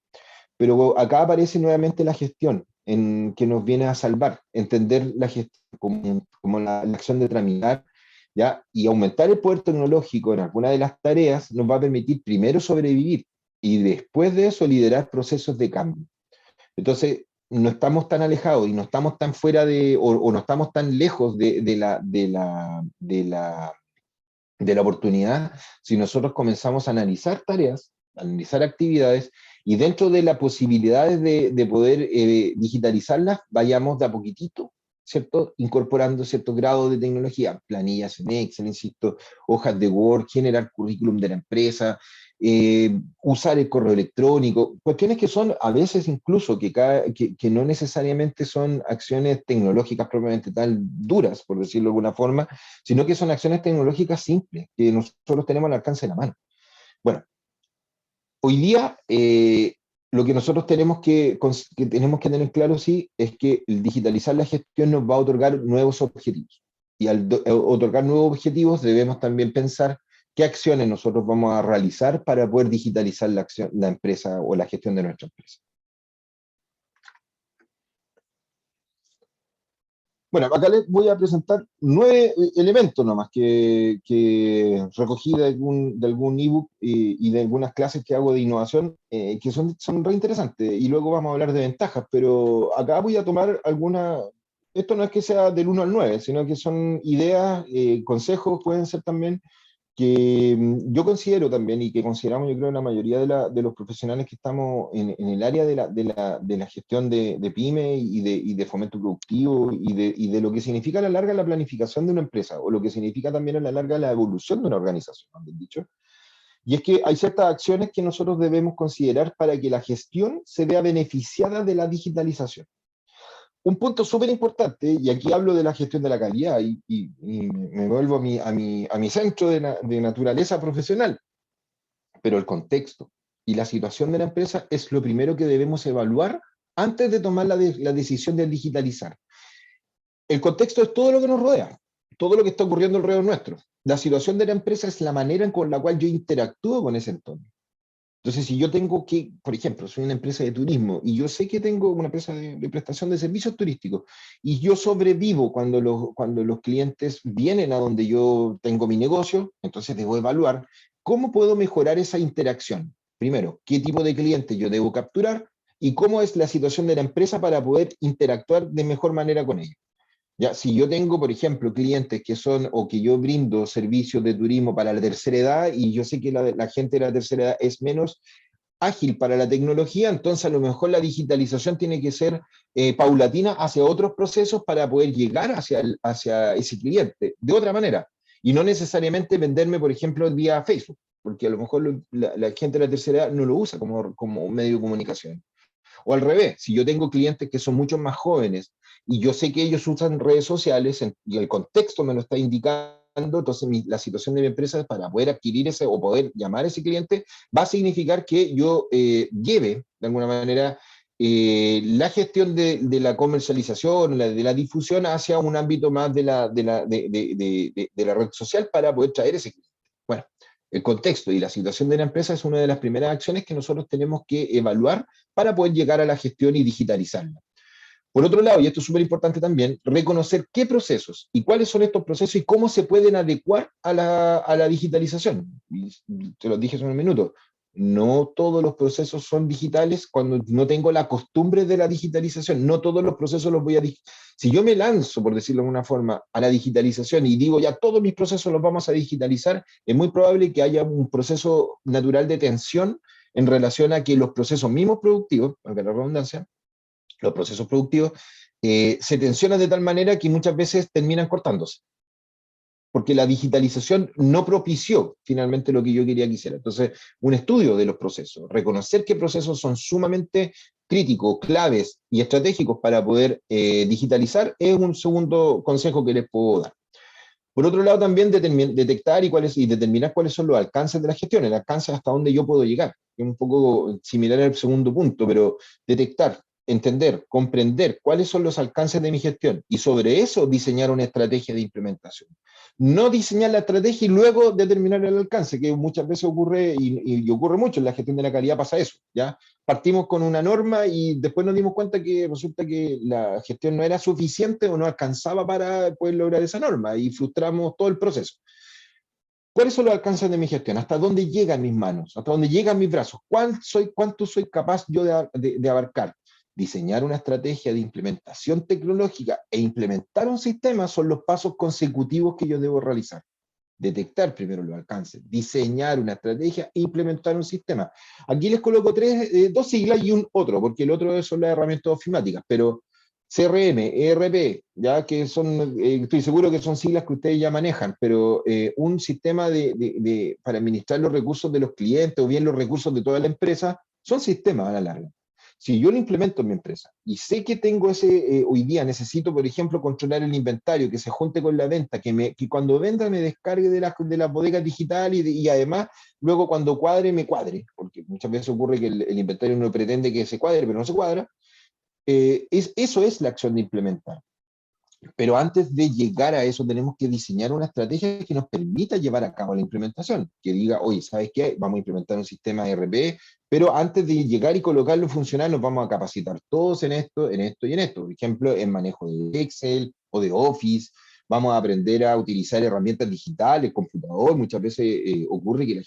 Pero acá aparece nuevamente la gestión en que nos viene a salvar, entender la gestión como la acción de tramitar, ¿ya? Y aumentar el poder tecnológico en alguna de las tareas nos va a permitir primero sobrevivir y después de eso liderar procesos de cambio. Entonces, no estamos tan alejados y no estamos tan fuera o no estamos tan lejos de la oportunidad si nosotros comenzamos a analizar tareas, a analizar actividades y dentro de las posibilidades de poder digitalizarlas, vayamos de a poquitito, ¿cierto? Incorporando cierto grado de tecnología, planillas en Excel, insisto, hojas de Word, generar currículum de la empresa, usar el correo electrónico, cuestiones que son a veces incluso que no necesariamente son acciones tecnológicas propiamente tal duras, por decirlo de alguna forma, sino que son acciones tecnológicas simples que nosotros tenemos al alcance de la mano. Bueno, hoy día lo que nosotros tenemos que tener claro, sí, es que el digitalizar la gestión nos va a otorgar nuevos objetivos. Y al otorgar nuevos objetivos debemos también pensar qué acciones nosotros vamos a realizar para poder digitalizar la empresa o la gestión de nuestra empresa. Bueno, acá les voy a presentar 9 elementos nomás que recogí de algún ebook y de algunas clases que hago de innovación que son re interesantes y luego vamos a hablar de ventajas, pero acá voy a tomar esto no es que sea del 1 al 9, sino que son ideas, consejos pueden ser también que yo considero también y que consideramos yo creo la mayoría de los profesionales que estamos en el área de la gestión de pyme y de fomento productivo y de lo que significa a la larga la planificación de una empresa o lo que significa también a la larga la evolución de una organización, bien dicho. Y es que hay ciertas acciones que nosotros debemos considerar para que la gestión se vea beneficiada de la digitalización. Un punto súper importante, y aquí hablo de la gestión de la calidad, y me vuelvo a mi centro de naturaleza profesional, pero el contexto y la situación de la empresa es lo primero que debemos evaluar antes de tomar la decisión de digitalizar. El contexto es todo lo que nos rodea, todo lo que está ocurriendo alrededor nuestro. La situación de la empresa es la manera con la cual yo interactúo con ese entorno. Entonces, si yo tengo que, por ejemplo, soy una empresa de turismo y yo sé que tengo una empresa de prestación de servicios turísticos y yo sobrevivo cuando los clientes vienen a donde yo tengo mi negocio, entonces debo evaluar cómo puedo mejorar esa interacción. Primero, qué tipo de cliente yo debo capturar y cómo es la situación de la empresa para poder interactuar de mejor manera con ellos. Ya, si yo tengo, por ejemplo, clientes que son o que yo brindo servicios de turismo para la tercera edad y yo sé que la gente de la tercera edad es menos ágil para la tecnología, entonces a lo mejor la digitalización tiene que ser paulatina hacia otros procesos para poder llegar hacia ese cliente de otra manera y no necesariamente venderme, por ejemplo, vía Facebook, porque a lo mejor la gente de la tercera edad no lo usa como medio de comunicación. O al revés, si yo tengo clientes que son mucho más jóvenes y yo sé que ellos usan redes sociales y el contexto me lo está indicando, entonces la situación de mi empresa para poder adquirir ese o poder llamar a ese cliente va a significar que yo lleve, de alguna manera, la gestión de la comercialización, de la difusión hacia un ámbito más de la red social para poder traer ese cliente. Bueno, el contexto y la situación de la empresa es una de las primeras acciones que nosotros tenemos que evaluar para poder llegar a la gestión y digitalizarla. Por otro lado, y esto es súper importante también, reconocer qué procesos y cuáles son estos procesos y cómo se pueden adecuar a la digitalización. Y te lo dije hace un minuto, no todos los procesos son digitales cuando no tengo la costumbre de la digitalización, no todos los procesos los voy a si yo me lanzo, por decirlo de alguna forma, a la digitalización y digo ya todos mis procesos los vamos a digitalizar, es muy probable que haya un proceso natural de tensión en relación a que los procesos mismos productivos, valga la redundancia, los procesos productivos, se tensionan de tal manera que muchas veces terminan cortándose, porque la digitalización no propició finalmente lo que yo quería que hiciera. Entonces, un estudio de los procesos, reconocer qué procesos son sumamente críticos, claves y estratégicos para poder digitalizar, es un segundo consejo que les puedo dar. Por otro lado, también detectar y determinar cuáles son los alcances de la gestión, el alcance hasta dónde yo puedo llegar. Es un poco similar al segundo punto, pero detectar, entender, comprender cuáles son los alcances de mi gestión y sobre eso diseñar una estrategia de implementación. No diseñar la estrategia y luego determinar el alcance, que muchas veces ocurre y ocurre mucho en la gestión de la calidad, pasa eso, ¿ya? Partimos con una norma y después nos dimos cuenta que resulta que la gestión no era suficiente o no alcanzaba para poder lograr esa norma y frustramos todo el proceso. ¿Cuáles son los alcances de mi gestión? ¿Hasta dónde llegan mis manos? ¿Hasta dónde llegan mis brazos? ¿Cuánto soy capaz yo de abarcar? Diseñar una estrategia de implementación tecnológica e implementar un sistema son los pasos consecutivos que yo debo realizar. Detectar primero los alcances, diseñar una estrategia e implementar un sistema. Aquí les coloco dos siglas y un otro, porque el otro son las herramientas ofimáticas, pero CRM, ERP, ya que son, estoy seguro que son siglas que ustedes ya manejan, pero un sistema para administrar los recursos de los clientes o bien los recursos de toda la empresa, son sistemas a la larga. Si yo lo implemento en mi empresa y sé que tengo hoy día necesito, por ejemplo, controlar el inventario, que se junte con la venta, que cuando venda me descargue de las bodegas digitales y además luego cuando cuadre, me cuadre, porque muchas veces ocurre que el inventario uno pretende que se cuadre, pero no se cuadra. Eso es la acción de implementar. Pero antes de llegar a eso, tenemos que diseñar una estrategia que nos permita llevar a cabo la implementación, que diga, oye, ¿sabes qué? Vamos a implementar un sistema ERP, pero antes de llegar y colocarlo funcional, nos vamos a capacitar todos en esto, en esto y en esto. Por ejemplo, en manejo de Excel o de Office, vamos a aprender a utilizar herramientas digitales, computador. Muchas veces ocurre que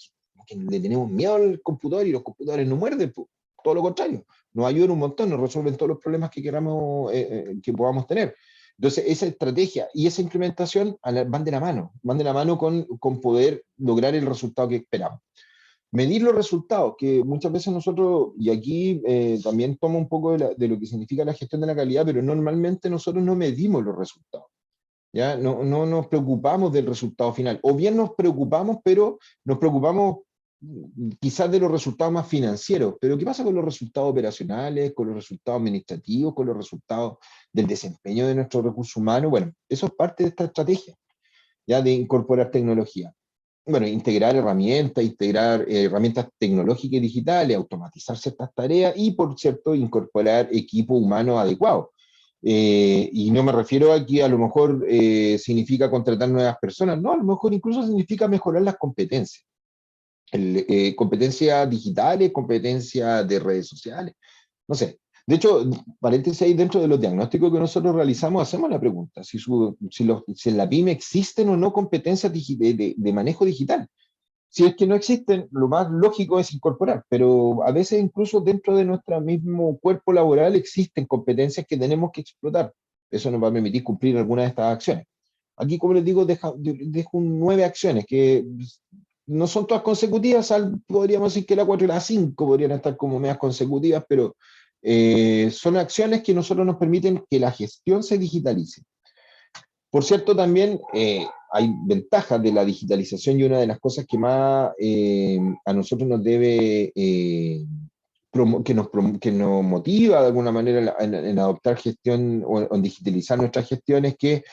le tenemos miedo al computador y los computadores no muerden, pues. Todo lo contrario, nos ayudan un montón, nos resuelven todos los problemas que queramos, que podamos tener. Entonces, esa estrategia y esa implementación van de la mano con poder lograr el resultado que esperamos. Medir los resultados, que muchas veces nosotros, y aquí también tomo un poco de lo que significa la gestión de la calidad, pero normalmente nosotros no medimos los resultados. ¿Ya? No nos preocupamos del resultado final. O bien nos preocupamos, pero nos preocupamos quizás de los resultados más financieros, pero ¿qué pasa con los resultados operacionales, con los resultados administrativos, con los resultados del desempeño de nuestros recursos humanos? Bueno, eso es parte de esta estrategia, ya de incorporar tecnología. Bueno, integrar herramientas tecnológicas y digitales, automatizar ciertas tareas y, por cierto, incorporar equipo humano adecuado. Y no me refiero a que a lo mejor significa contratar nuevas personas, no, a lo mejor incluso significa mejorar las competencias. Competencias digitales, competencias de redes sociales, no sé. De hecho, paréntesis ahí, dentro de los diagnósticos que nosotros realizamos, hacemos la pregunta, si en la PYME existen o no competencias de manejo digital. Si es que no existen, lo más lógico es incorporar, pero a veces incluso dentro de nuestro mismo cuerpo laboral existen competencias que tenemos que explotar. Eso nos va a permitir cumplir algunas de estas acciones. Aquí, como les digo, dejo 9 acciones que no son todas consecutivas, podríamos decir que la 4 y la 5 podrían estar como medias consecutivas, pero son acciones que nosotros nos permiten que la gestión se digitalice. Por cierto, también hay ventajas de la digitalización y una de las cosas que más a nosotros nos debe que nos motiva de alguna manera en adoptar gestión o en digitalizar nuestras gestiones, que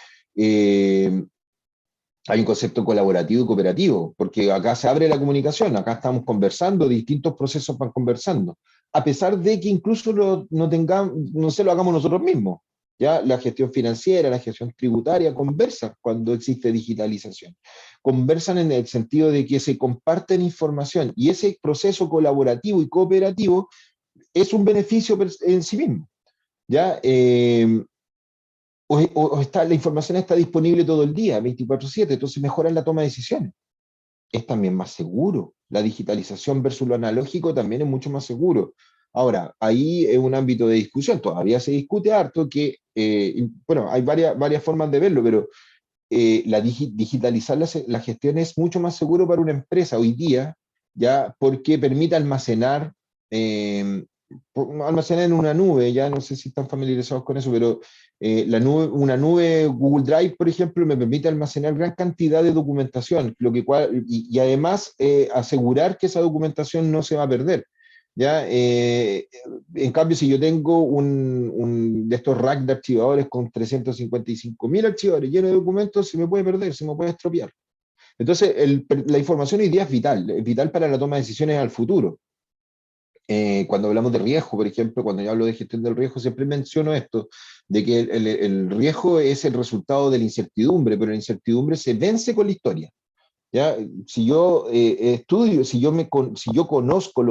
hay un concepto colaborativo y cooperativo, porque acá se abre la comunicación, acá estamos conversando, distintos procesos van conversando, a pesar de que incluso no tengamos, no se lo hagamos nosotros mismos. Ya la gestión financiera, la gestión tributaria conversan cuando existe digitalización. Conversan en el sentido de que se comparten información y ese proceso colaborativo y cooperativo es un beneficio en sí mismo. ¿Ya? La información está disponible todo el día, 24/7, entonces mejoran la toma de decisiones. Es también más seguro. La digitalización versus lo analógico también es mucho más seguro. Ahora, ahí es un ámbito de discusión, todavía se discute harto que, bueno, hay varias formas de verlo, pero digitalizar la gestión es mucho más seguro para una empresa hoy día, ya porque permite almacenar en una nube, ya no sé si están familiarizados con eso, pero una nube Google Drive, por ejemplo, me permite almacenar gran cantidad de documentación, y además asegurar que esa documentación no se va a perder. ¿Ya? En cambio, si yo tengo un de estos racks de archivadores con 355.000 archivadores llenos de documentos, se me puede perder, se me puede estropear. Entonces, la información hoy día es vital para la toma de decisiones al futuro. Cuando hablamos de riesgo, por ejemplo, cuando yo hablo de gestión del riesgo, siempre menciono esto, de que el riesgo es el resultado de la incertidumbre, pero la incertidumbre se vence con la historia. ¿Ya? Si yo estudio, si yo me conozco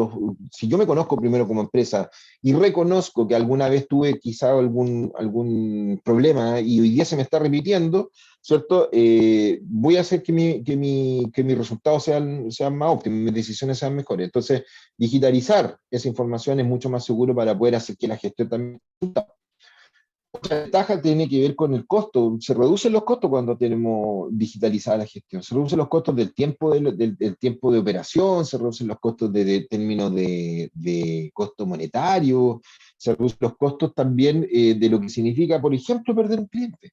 primero como empresa y reconozco que alguna vez tuve quizá algún problema y hoy día se me está repitiendo, ¿cierto? Voy a hacer que mis resultados sean más óptimos, mis decisiones sean mejores. Entonces, digitalizar esa información es mucho más seguro para poder hacer que la gestión también. La ventaja tiene que ver con el costo. Se reducen los costos cuando tenemos digitalizada la gestión. Se reducen los costos del tiempo del tiempo de operación, se reducen los costos de términos de costo monetario, se reducen los costos también de lo que significa, por ejemplo, perder un cliente,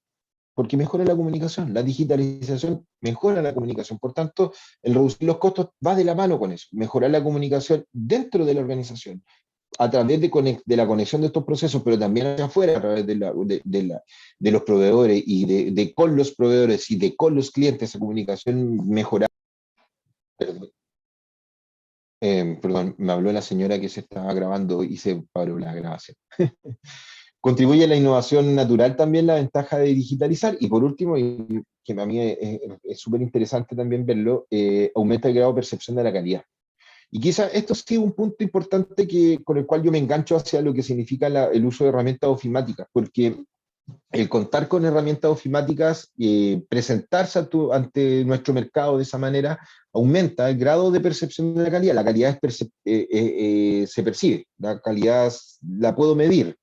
porque mejora la comunicación. La digitalización mejora la comunicación. Por tanto, el reducir los costos va de la mano con eso, mejorar la comunicación dentro de la organización a través de la conexión de estos procesos, pero también hacia afuera, a través de los proveedores y de con los proveedores y de con los clientes, esa comunicación mejorada. Perdón, me habló la señora que se estaba grabando y se paró la grabación. Contribuye a la innovación natural también la ventaja de digitalizar, y por último, y que a mí es súper interesante también verlo, aumenta el grado de percepción de la calidad. Y quizá esto sí es un punto importante con el cual yo me engancho hacia lo que significa el uso de herramientas ofimáticas, porque el contar con herramientas ofimáticas, presentarse ante nuestro mercado de esa manera, aumenta el grado de percepción de la calidad. La calidad se percibe, la calidad la puedo medir,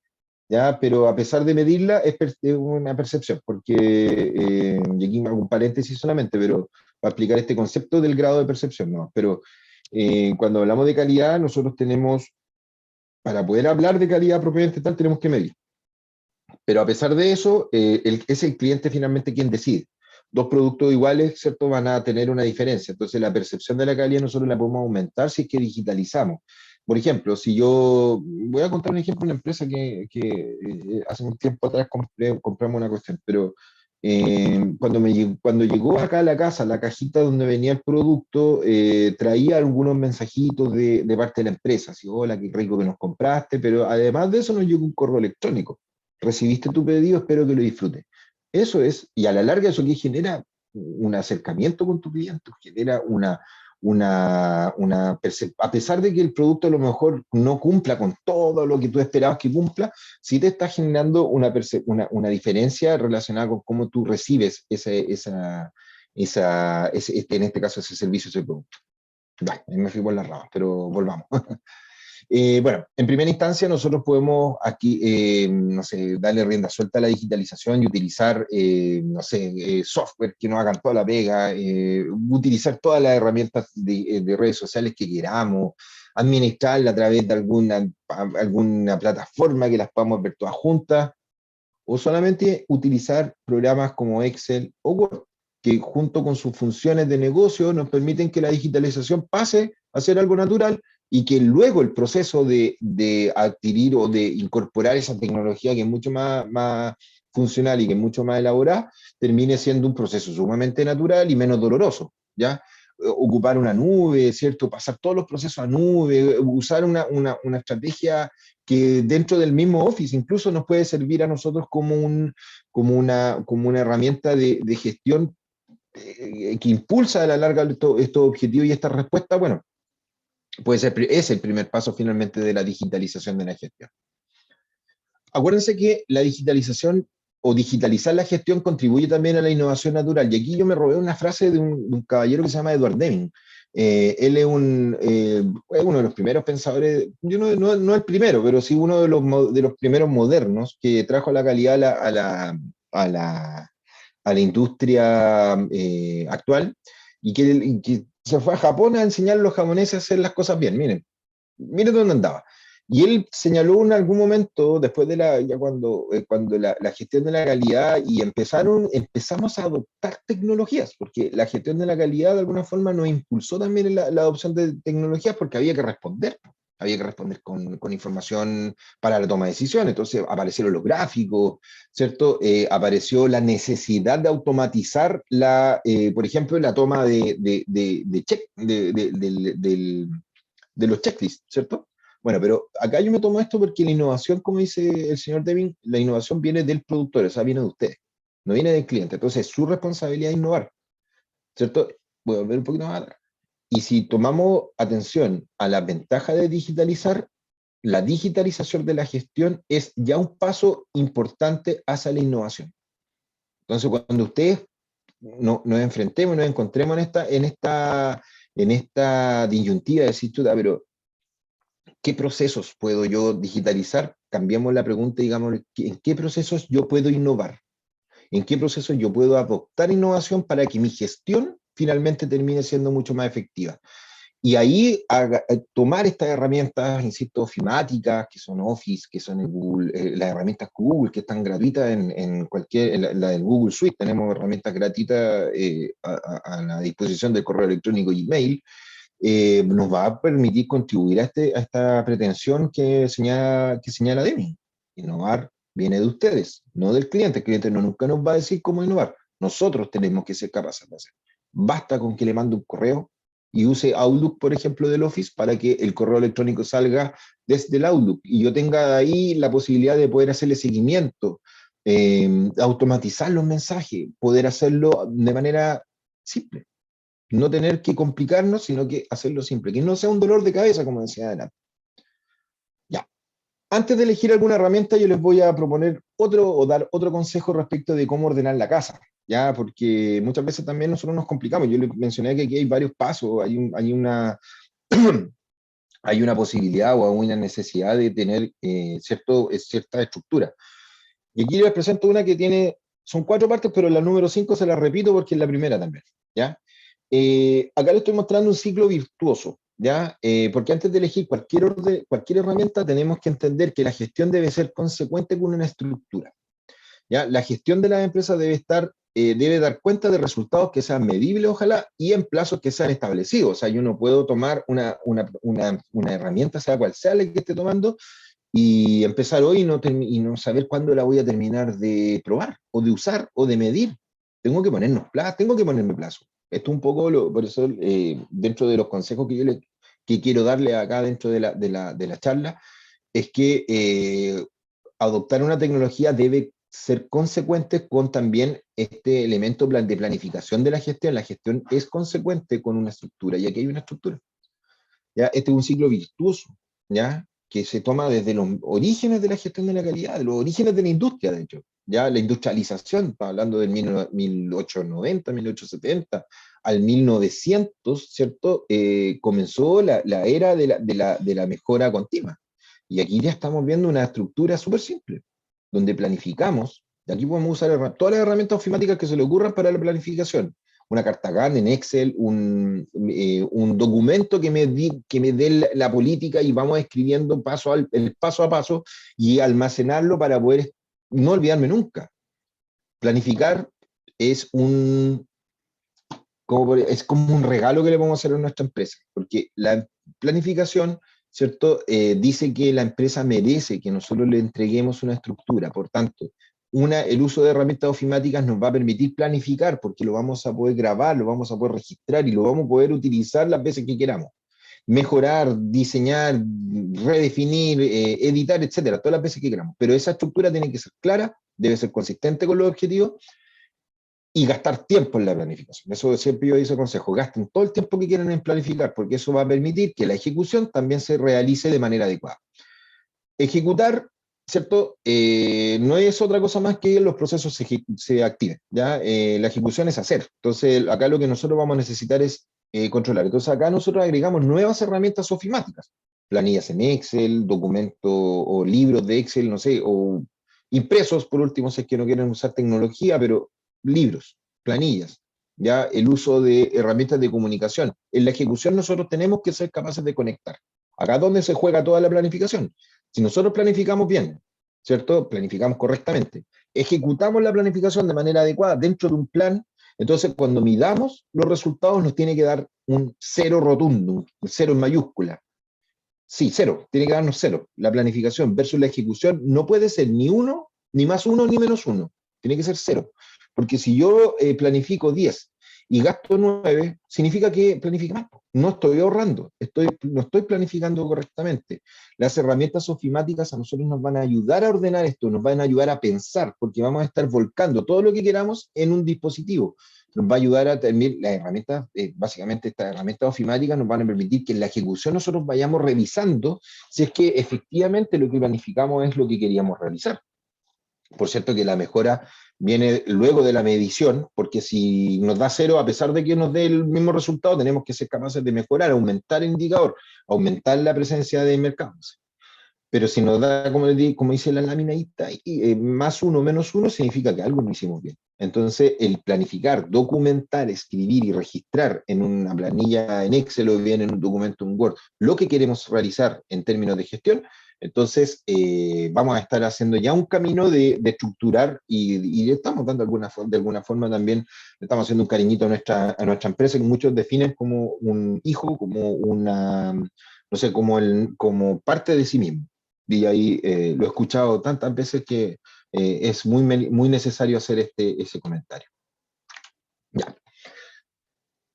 ¿ya? Pero a pesar de medirla, es una percepción, porque, y aquí hago un paréntesis solamente, pero para explicar este concepto del grado de percepción, ¿no? Pero cuando hablamos de calidad, nosotros para poder hablar de calidad propiamente tal, tenemos que medir. Pero a pesar de eso, es el cliente finalmente quien decide. Dos productos iguales, ¿cierto?, van a tener una diferencia. Entonces, la percepción de la calidad nosotros la podemos aumentar si es que digitalizamos. Por ejemplo, voy a contar un ejemplo de una empresa que hace un tiempo atrás compramos una cuestión, pero cuando llegó acá a la casa, la cajita donde venía el producto, traía algunos mensajitos de parte de la empresa, así, hola, qué rico que nos compraste, pero además de eso nos llegó un correo electrónico. Recibiste tu pedido, espero que lo disfrutes. Eso es, y a la larga eso que genera un acercamiento con tu cliente, genera a pesar de que el producto a lo mejor no cumpla con todo lo que tú esperabas que cumpla, sí te está generando una diferencia relacionada con cómo tú recibes en este caso, ese servicio, ese producto. Vale, me fui por las ramas, pero volvamos. Bueno, en primera instancia nosotros podemos aquí, no sé, darle rienda suelta a la digitalización y utilizar, no sé, software que nos hagan toda la pega, utilizar todas las herramientas de redes sociales que queramos, administrarla a través de alguna plataforma que las podamos ver todas juntas, o solamente utilizar programas como Excel o Word, que junto con sus funciones de negocio nos permiten que la digitalización pase a ser algo natural y que luego el proceso de adquirir o de incorporar esa tecnología que es mucho más funcional y que es mucho más elaborada, termine siendo un proceso sumamente natural y menos doloroso, ¿ya? Ocupar una nube, ¿cierto? Pasar todos los procesos a nube, usar una estrategia que dentro del mismo Office incluso nos puede servir a nosotros como una herramienta de gestión que impulsa a la larga estos objetivos y esta respuesta, bueno, es el primer paso finalmente de la digitalización de la gestión. Acuérdense que la digitalización o digitalizar la gestión contribuye también a la innovación natural. Y aquí yo me robé una frase de un caballero que se llama Edward Deming. Él es uno de los primeros pensadores, yo no el primero, pero sí uno de los primeros modernos que trajo la calidad a la industria actual y que se fue a Japón a enseñar a los japoneses a hacer las cosas bien. Miren dónde andaba. Y él señaló en algún momento, después de cuando la gestión de la calidad y empezamos a adoptar tecnologías, porque la gestión de la calidad de alguna forma nos impulsó también en la adopción de tecnologías porque había que responder con información para la toma de decisiones. Entonces aparecieron los gráficos, ¿cierto? Apareció la necesidad de automatizar, por ejemplo, la toma de los checklists, ¿cierto? Bueno, pero acá yo me tomo esto porque la innovación, como dice el señor Devin, la innovación viene del productor, o sea, viene de ustedes, no viene del cliente. Entonces, es su responsabilidad innovar, ¿cierto? Voy a volver un poquito más atrás. Y si tomamos atención a la ventaja de digitalizar, la digitalización de la gestión es ya un paso importante hacia la innovación. Entonces, cuando ustedes nos enfrentemos, nos encontremos en esta disyuntiva de decir, chuta, pero ¿qué procesos puedo yo digitalizar? Cambiamos la pregunta, digamos, ¿en qué procesos yo puedo innovar? ¿En qué procesos yo puedo adoptar innovación para que mi gestión finalmente termine siendo mucho más efectiva? Y ahí tomar estas herramientas, insisto, ofimáticas, que son Office, que son el Google, las herramientas Google, que están gratuitas en la del Google Suite. Tenemos herramientas gratuitas a la disposición del correo electrónico y email. Nos va a permitir contribuir a esta pretensión que señala Demi. Innovar viene de ustedes, no del cliente. El cliente nunca nos va a decir cómo innovar. Nosotros tenemos que ser capaces de hacer. Basta con que le mande un correo y use Outlook, por ejemplo, del Office para que el correo electrónico salga desde el Outlook y yo tenga ahí la posibilidad de poder hacerle seguimiento, automatizar los mensajes, poder hacerlo de manera simple. No tener que complicarnos, sino que hacerlo simple, que no sea un dolor de cabeza, como decía adelante. Ya. Antes de elegir alguna herramienta, yo les voy a proponer o dar otro consejo respecto de cómo ordenar la casa, ya, porque muchas veces también nosotros nos complicamos. Yo les mencioné que aquí hay varios pasos, hay una posibilidad o una necesidad de tener cierta estructura. Y aquí les presento una que son 4 partes, pero la número 5 se la repito porque es la primera también, ¿ya? Acá les estoy mostrando un ciclo virtuoso, ¿ya? Porque antes de elegir cualquier herramienta tenemos que entender que la gestión debe ser consecuente con una estructura, ¿ya? La gestión de las empresas debe dar cuenta de resultados que sean medibles, ojalá, y en plazos que sean establecidos. O sea, yo no puedo tomar una herramienta, sea cual sea la que esté tomando, y empezar hoy y no saber cuándo la voy a terminar de probar, o de usar, o de medir. Tengo que ponerme plazo. Esto un poco, por eso, dentro de los consejos que quiero darle acá dentro de la charla, es que adoptar una tecnología debe ser consecuente con también este elemento de planificación de la gestión. La gestión es consecuente con una estructura, y aquí hay una estructura. ¿Ya? Este es un ciclo virtuoso, ¿ya? Que se toma desde los orígenes de la gestión de la calidad, de los orígenes de la industria, de hecho. ¿Ya? La industrialización, está hablando del 1890, 1870, al 1900, ¿cierto? Comenzó la era de la mejora continua. Y aquí ya estamos viendo una estructura súper simple, donde planificamos, y aquí podemos usar todas las herramientas ofimáticas que se le ocurran para la planificación. Una carta Gantt en Excel, un documento que me dé la política y vamos escribiendo el paso a paso y almacenarlo para poder no olvidarme nunca. Planificar es es como un regalo que le vamos a hacer a nuestra empresa, porque la planificación, ¿cierto? Dice que la empresa merece que nosotros le entreguemos una estructura, por tanto, el uso de herramientas ofimáticas nos va a permitir planificar, porque lo vamos a poder grabar, lo vamos a poder registrar y lo vamos a poder utilizar las veces que queramos. Mejorar, diseñar, redefinir, editar, etcétera, todas las veces que queramos. Pero esa estructura tiene que ser clara, debe ser consistente con los objetivos y gastar tiempo en la planificación. Eso siempre yo doy ese consejo, gasten todo el tiempo que quieran en planificar, porque eso va a permitir que la ejecución también se realice de manera adecuada. Ejecutar, ¿cierto? No es otra cosa más que los procesos se activen, ¿ya? La ejecución es hacer. Entonces, acá lo que nosotros vamos a necesitar es controlar. Entonces, acá nosotros agregamos nuevas herramientas ofimáticas, planillas en Excel, documentos o libros de Excel, no sé, o impresos, por último, si es que no quieren usar tecnología, pero libros, planillas, ya el uso de herramientas de comunicación. En la ejecución nosotros tenemos que ser capaces de conectar. Acá es donde se juega toda la planificación. Si nosotros planificamos bien, ¿cierto? Planificamos correctamente, ejecutamos la planificación de manera adecuada dentro de un plan, entonces cuando midamos los resultados nos tiene que dar un cero rotundo, un cero en mayúscula. Sí, cero, tiene que darnos cero. La planificación versus la ejecución no puede ser ni uno, ni más uno, ni menos uno. Tiene que ser cero. Porque si yo planifico 10 y gasto 9, significa que planifico mal. No estoy ahorrando, no estoy planificando correctamente. Las herramientas ofimáticas a nosotros nos van a ayudar a ordenar esto, nos van a ayudar a pensar, porque vamos a estar volcando todo lo que queramos en un dispositivo. Nos va a ayudar a tener las herramientas, básicamente estas herramientas ofimáticas nos van a permitir que en la ejecución nosotros vayamos revisando si es que efectivamente lo que planificamos es lo que queríamos realizar. Por cierto que la mejora viene luego de la medición, porque si nos da cero, a pesar de que nos dé el mismo resultado, tenemos que ser capaces de mejorar, aumentar el indicador, aumentar la presencia de mercados. Pero si nos da, como dice la lámina, más uno, menos uno, significa que algo no hicimos bien. Entonces, el planificar, documentar, escribir y registrar en una planilla en Excel o bien en un documento en Word lo que queremos realizar en términos de gestión, entonces vamos a estar haciendo ya un camino de estructurar y le estamos dando de alguna forma también, le estamos haciendo un cariñito a nuestra empresa que muchos definen como un hijo, como una, no sé, como parte de sí mismo. Y ahí lo he escuchado tantas veces que es muy necesario hacer ese comentario. Ya.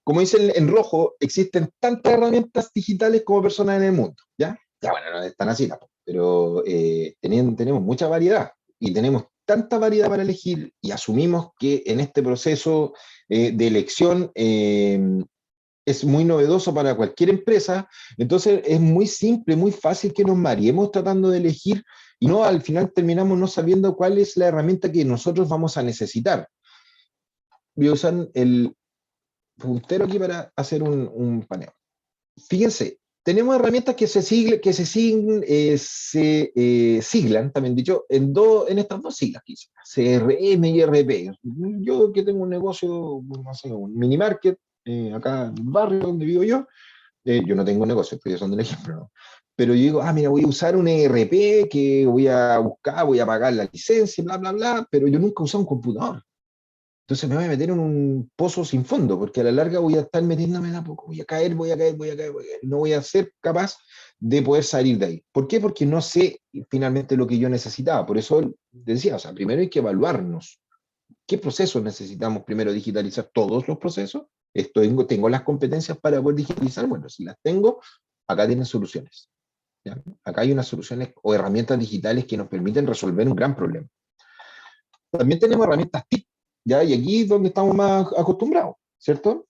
Como dicen en rojo, existen tantas herramientas digitales como personas en el mundo. ¿Ya? Ya bueno, no están así tampoco, pero tenemos mucha variedad y tenemos tanta variedad para elegir y asumimos que en este proceso de elección es muy novedoso para cualquier empresa, entonces es muy simple, muy fácil que nos mareemos tratando de elegir y no al final terminamos no sabiendo cuál es la herramienta que nosotros vamos a necesitar. Voy a usar el puntero aquí para hacer un paneo. Fíjense, tenemos herramientas que siglan, también dicho, en estas dos siglas, quizás, CRM y RP. Yo que tengo un negocio, no sé, un mini market, acá en el barrio donde vivo yo no tengo negocio, estoy usando el ejemplo, ¿no? Pero yo digo, mira, voy a usar un ERP que voy a buscar, voy a pagar la licencia, bla, bla, bla, pero yo nunca he usado un computador. Entonces me voy a meter en un pozo sin fondo, porque a la larga voy a estar metiéndome de a poco, voy a caer, no voy a ser capaz de poder salir de ahí. ¿Por qué? Porque no sé finalmente lo que yo necesitaba. Por eso decía, o sea, primero hay que evaluarnos. ¿Qué procesos necesitamos primero digitalizar? ¿Todos los procesos? ¿Tengo las competencias para poder digitalizar? Bueno, si las tengo, acá tienen soluciones. ¿Ya? Acá hay unas soluciones o herramientas digitales que nos permiten resolver un gran problema. También tenemos herramientas TIC, ¿ya? Y aquí es donde estamos más acostumbrados, ¿cierto?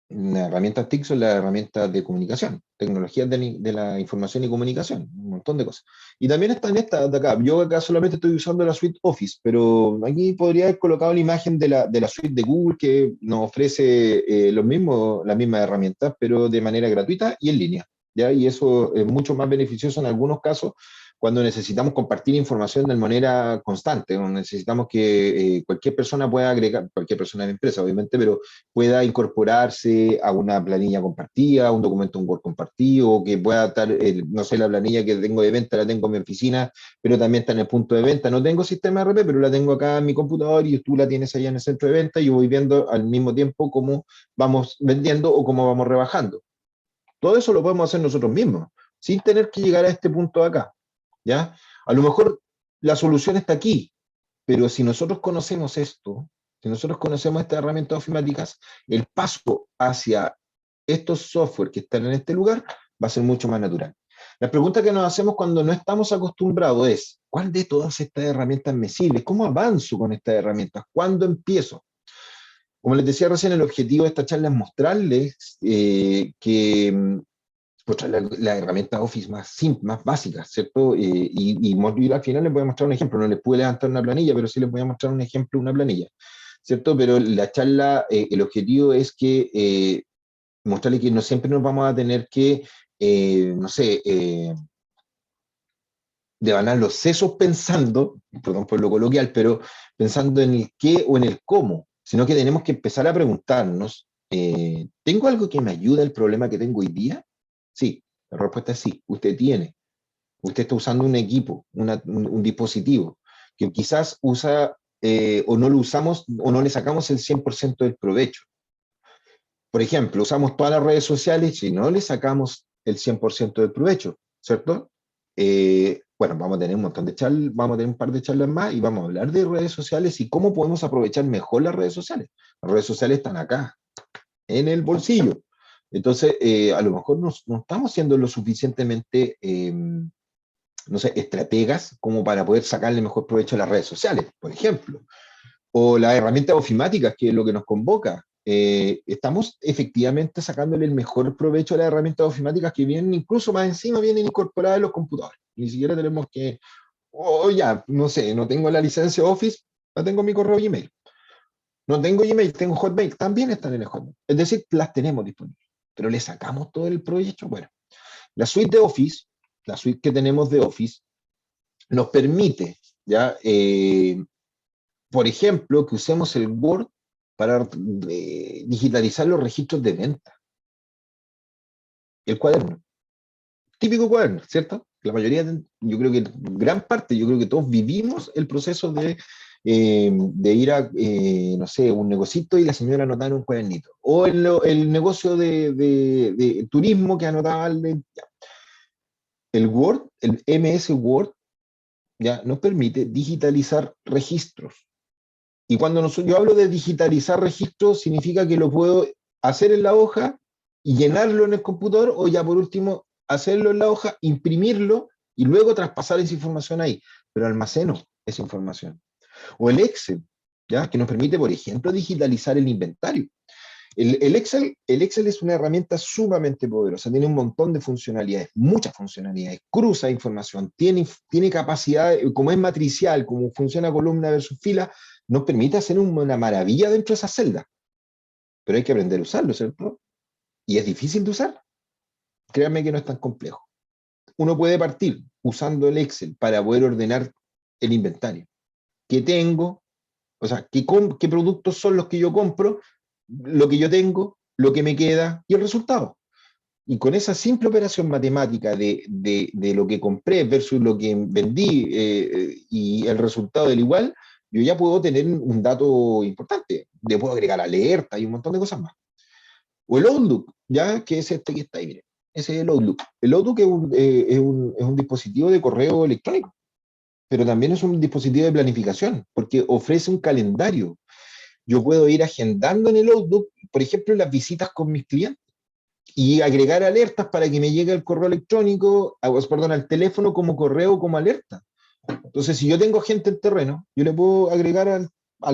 Las herramientas TIC son las herramientas de comunicación, tecnologías de la información y comunicación, un montón de cosas. Y también están estas de acá. Yo acá solamente estoy usando la suite Office, pero aquí podría haber colocado la imagen de la suite de Google que nos ofrece las mismas herramientas, pero de manera gratuita y en línea, ¿ya? Y eso es mucho más beneficioso en algunos casos cuando necesitamos compartir información de manera constante, o necesitamos que cualquier persona pueda agregar, cualquier persona de la empresa, obviamente, pero pueda incorporarse a una planilla compartida, a un documento en Word compartido, o que pueda estar, no sé, la planilla que tengo de venta la tengo en mi oficina, pero también está en el punto de venta. No tengo sistema RP, pero la tengo acá en mi computador y tú la tienes allá en el centro de venta y yo voy viendo al mismo tiempo cómo vamos vendiendo o cómo vamos rebajando. Todo eso lo podemos hacer nosotros mismos, sin tener que llegar a este punto de acá. ¿Ya? A lo mejor la solución está aquí, pero si nosotros conocemos esto, si nosotros conocemos estas herramientas ofimáticas, el paso hacia estos software que están en este lugar va a ser mucho más natural. La pregunta que nos hacemos cuando no estamos acostumbrados es, ¿cuál de todas estas herramientas me sirve? ¿Cómo avanzo con estas herramientas? ¿Cuándo empiezo? Como les decía recién, el objetivo de esta charla es mostrarles que la herramienta Office más básica, ¿cierto? Y al final les voy a mostrar un ejemplo. No les pude levantar una planilla, pero sí les voy a mostrar un ejemplo, una planilla, ¿cierto? Pero la charla, el objetivo es que mostrarles que no siempre nos vamos a tener que, no sé, devanar los sesos pensando, perdón por lo coloquial, pero pensando en el qué o en el cómo, sino que tenemos que empezar a preguntarnos, ¿tengo algo que me ayuda al problema que tengo hoy día? Sí, la respuesta es sí, usted tiene. Usted está usando un equipo, un dispositivo, que quizás usa o no lo usamos o no le sacamos el 100% del provecho. Por ejemplo, usamos todas las redes sociales y no le sacamos el 100% del provecho, ¿cierto? Bueno, vamos a tener un montón de charlas, vamos a tener un par de charlas más y vamos a hablar de redes sociales y cómo podemos aprovechar mejor las redes sociales. Las redes sociales están acá, en el bolsillo. Entonces, a lo mejor no estamos siendo lo suficientemente, no sé, estrategas como para poder sacarle mejor provecho a las redes sociales, por ejemplo. O las herramientas ofimáticas, que es lo que nos convoca. Estamos efectivamente sacándole el mejor provecho a las herramientas ofimáticas que vienen, incluso más encima, vienen incorporadas en los computadores. Ni siquiera tenemos que, ya, no sé, no tengo la licencia Office, la tengo en mi correo Gmail. No tengo Gmail, tengo Hotmail, también están en el Hotmail. Es decir, las tenemos disponibles. Pero le sacamos todo el provecho. Bueno, la suite de Office, la suite que tenemos de Office, nos permite, ¿ya? Por ejemplo, que usemos el Word para digitalizar los registros de venta. El cuaderno. Típico cuaderno, ¿cierto? La mayoría, yo creo que gran parte, yo creo que todos vivimos el proceso de ir a, no sé, un negocito y la señora anotaba en un cuadernito. O el negocio de turismo que anotaba el Word, el MS Word, ya nos permite digitalizar registros. Y cuando yo hablo de digitalizar registros, significa que lo puedo hacer en la hoja y llenarlo en el computador, o ya por último, hacerlo en la hoja, imprimirlo y luego traspasar esa información ahí. Pero almaceno esa información. O el Excel, ¿ya? Que nos permite, por ejemplo, digitalizar el inventario. El Excel es una herramienta sumamente poderosa, tiene un montón de funcionalidades, muchas funcionalidades, cruza información, tiene capacidad, como es matricial, como funciona columna versus fila, nos permite hacer una maravilla dentro de esa celda. Pero hay que aprender a usarlo, ¿cierto? Y es difícil de usar. Créanme que no es tan complejo. Uno puede partir usando el Excel para poder ordenar el inventario. ¿Qué tengo? O sea, ¿qué productos son los que yo compro? Lo que yo tengo, lo que me queda y el resultado. Y con esa simple operación matemática de lo que compré versus lo que vendí y el resultado del igual, yo ya puedo tener un dato importante. Le puedo agregar alerta y un montón de cosas más. O el Outlook, ya que es este que está ahí, miren. Ese es el Outlook. El Outlook es un dispositivo de correo electrónico, pero también es un dispositivo de planificación, porque ofrece un calendario. Yo puedo ir agendando en el Outlook, por ejemplo, las visitas con mis clientes y agregar alertas para que me llegue el correo electrónico, perdón, al teléfono como correo, como alerta. Entonces, si yo tengo gente en terreno, yo le puedo agregar al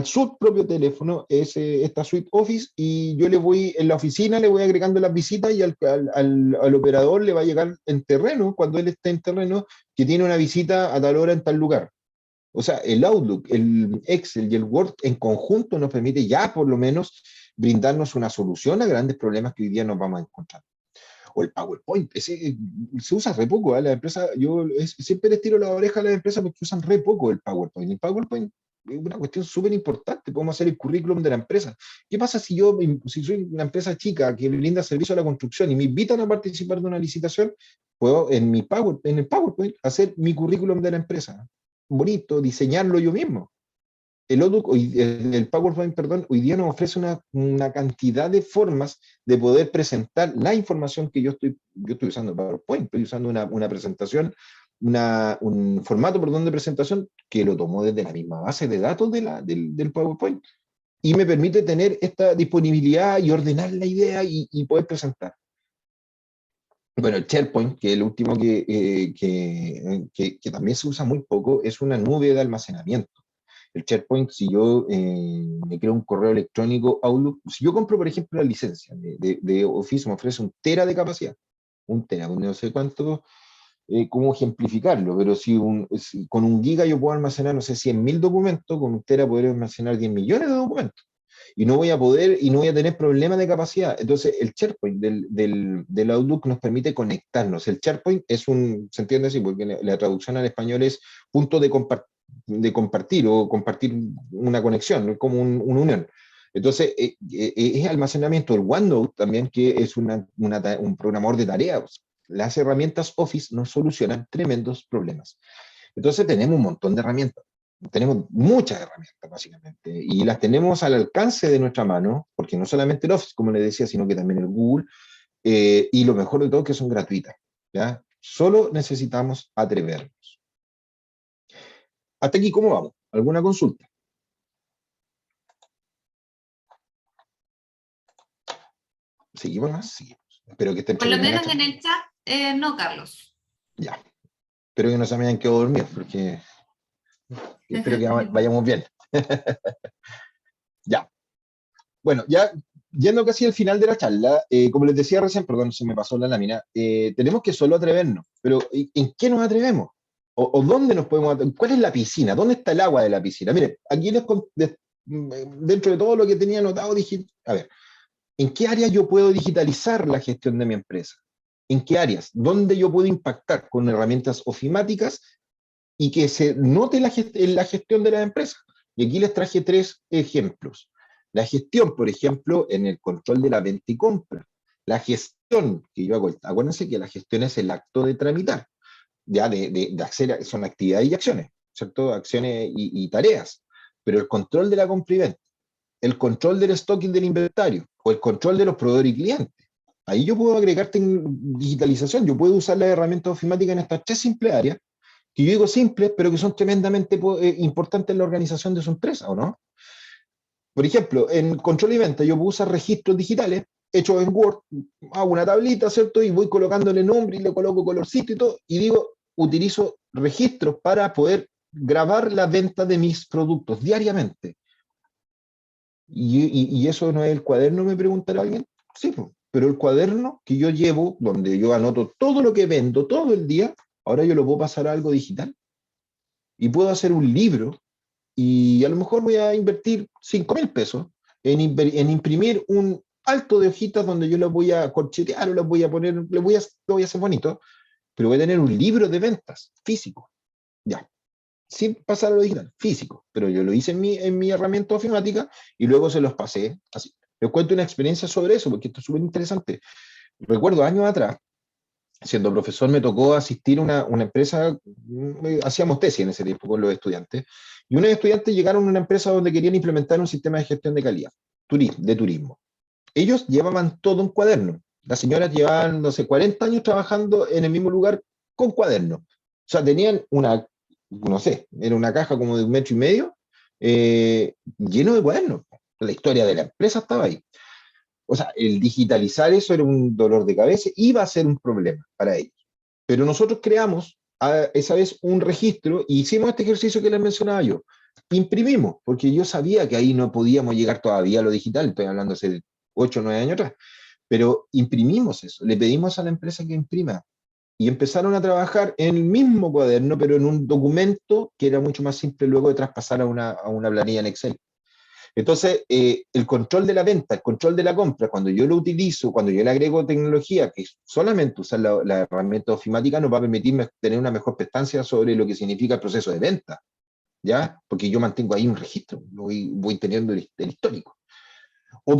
su propio teléfono esta suite Office y yo le voy, en la oficina le voy agregando las visitas y al operador le va a llegar en terreno, cuando él esté en terreno, que tiene una visita a tal hora en tal lugar. O sea, el Outlook, el Excel y el Word en conjunto nos permite ya por lo menos brindarnos una solución a grandes problemas que hoy día nos vamos a encontrar. O el PowerPoint, ese se usa re poco, ¿eh? La empresa, siempre les tiro la oreja a las empresas porque usan re poco el PowerPoint. El PowerPoint es una cuestión súper importante, podemos hacer el currículum de la empresa. ¿Qué pasa si soy una empresa chica que brinda servicio a la construcción y me invitan a participar de una licitación? Puedo en el PowerPoint hacer mi currículum de la empresa, bonito, diseñarlo yo mismo. El PowerPoint, perdón, hoy día nos ofrece una cantidad de formas de poder presentar la información que yo estoy usando PowerPoint, estoy usando una presentación, un formato, perdón, de presentación que lo tomó desde la misma base de datos del PowerPoint y me permite tener esta disponibilidad y ordenar la idea y poder presentar. Bueno, el SharePoint, que es el último que también se usa muy poco, es una nube de almacenamiento. El SharePoint, si yo me creo un correo electrónico Outlook, si yo compro, por ejemplo, la licencia de Office, me ofrece 1 tera de capacidad. 1 tera, no sé cuánto, cómo ejemplificarlo, pero si con 1 giga yo puedo almacenar, no sé, 100.000 documentos, con 1 tera podría almacenar 10 millones de documentos. Y no voy a tener problemas de capacidad. Entonces, el SharePoint del Outlook nos permite conectarnos. El SharePoint se entiende así, porque la traducción al español es punto de compartir o compartir una conexión, como una unión. Entonces, es almacenamiento. El OneNote también, que es un programador de tareas. Las herramientas Office nos solucionan tremendos problemas. Entonces, tenemos un montón de herramientas. Tenemos muchas herramientas, básicamente, y las tenemos al alcance de nuestra mano, porque no solamente el Office, como les decía, sino que también el Google, y lo mejor de todo, que son gratuitas, ¿ya? Solo necesitamos atrevernos. Hasta aquí, ¿cómo vamos? ¿Alguna consulta? ¿Seguimos más? Seguimos. Espero que estén Por lo entretenidas. menos en el chat, no, Carlos. Ya. Espero que no se me hayan quedado dormidos, porque espero que vayamos bien. Ya. Bueno, ya yendo casi al final de la charla, como les decía recién, perdón, se me pasó la lámina, tenemos que solo atrevernos, pero ¿en qué nos atrevemos? ¿O dónde nos podemos atrever? ¿Cuál es la piscina? ¿Dónde está el agua de la piscina? Miren, aquí dentro de todo lo que tenía anotado, dije, a ver, ¿en qué área yo puedo digitalizar la gestión de mi empresa? ¿En qué áreas? ¿Dónde yo puedo impactar con herramientas ofimáticas y que se note en la gestión de la empresa? Y aquí les traje 3 ejemplos. La gestión, por ejemplo, en el control de la venta y compra. La gestión que yo hago, acuérdense que la gestión es el acto de tramitar, ya de hacer, son actividades y acciones, ¿cierto? Acciones y tareas. Pero el control de la compra y venta, el control del stocking del inventario o el control de los proveedores y clientes. Ahí yo puedo agregar digitalización, yo puedo usar las herramientas ofimáticas en estas 3 simples áreas, que yo digo simples, pero que son tremendamente importantes en la organización de su empresa, ¿o no? Por ejemplo, en control y venta yo puedo usar registros digitales hechos en Word, hago una tablita, ¿cierto? Y voy colocándole nombre y le coloco colorcito y todo, y digo, utilizo registros para poder grabar la venta de mis productos diariamente. ¿Y eso no es el cuaderno, me preguntará alguien? Sí, pero el cuaderno que yo llevo, donde yo anoto todo lo que vendo todo el día, ahora yo lo puedo pasar a algo digital. Y puedo hacer un libro y a lo mejor voy a invertir 5.000 pesos en imprimir un alto de hojitas donde yo las voy a corchetear o las voy a poner, lo voy a hacer bonito, pero voy a tener un libro de ventas físico, ya, sin pasar a lo digital, físico, pero yo lo hice en mi herramienta ofimática y luego se los pasé así. Les cuento una experiencia sobre eso, porque esto es súper interesante. Recuerdo años atrás, siendo profesor, me tocó asistir a una empresa, hacíamos tesis en ese tiempo con los estudiantes, y unos estudiantes llegaron a una empresa donde querían implementar un sistema de gestión de calidad, de turismo. Ellos llevaban todo un cuaderno. Las señoras llevaban, no sé, 40 años trabajando en el mismo lugar con cuadernos. O sea, tenían no sé, era una caja como de 1,5 metros, lleno de cuadernos. La historia de la empresa estaba ahí. O sea, el digitalizar eso era un dolor de cabeza, iba a ser un problema para ellos. Pero nosotros creamos esa vez un registro y hicimos este ejercicio que les mencionaba yo. Imprimimos, porque yo sabía que ahí no podíamos llegar todavía a lo digital, estoy hablando hace 8 o 9 años atrás, pero imprimimos eso, le pedimos a la empresa que imprima y empezaron a trabajar en el mismo cuaderno, pero en un documento que era mucho más simple luego de traspasar a una planilla en Excel. Entonces, el control de la venta, el control de la compra, cuando yo lo utilizo, cuando yo le agrego tecnología, que solamente usar la herramienta ofimática nos va a permitir tener una mejor prestancia sobre lo que significa el proceso de venta, ¿ya? Porque yo mantengo ahí un registro, voy teniendo el histórico. O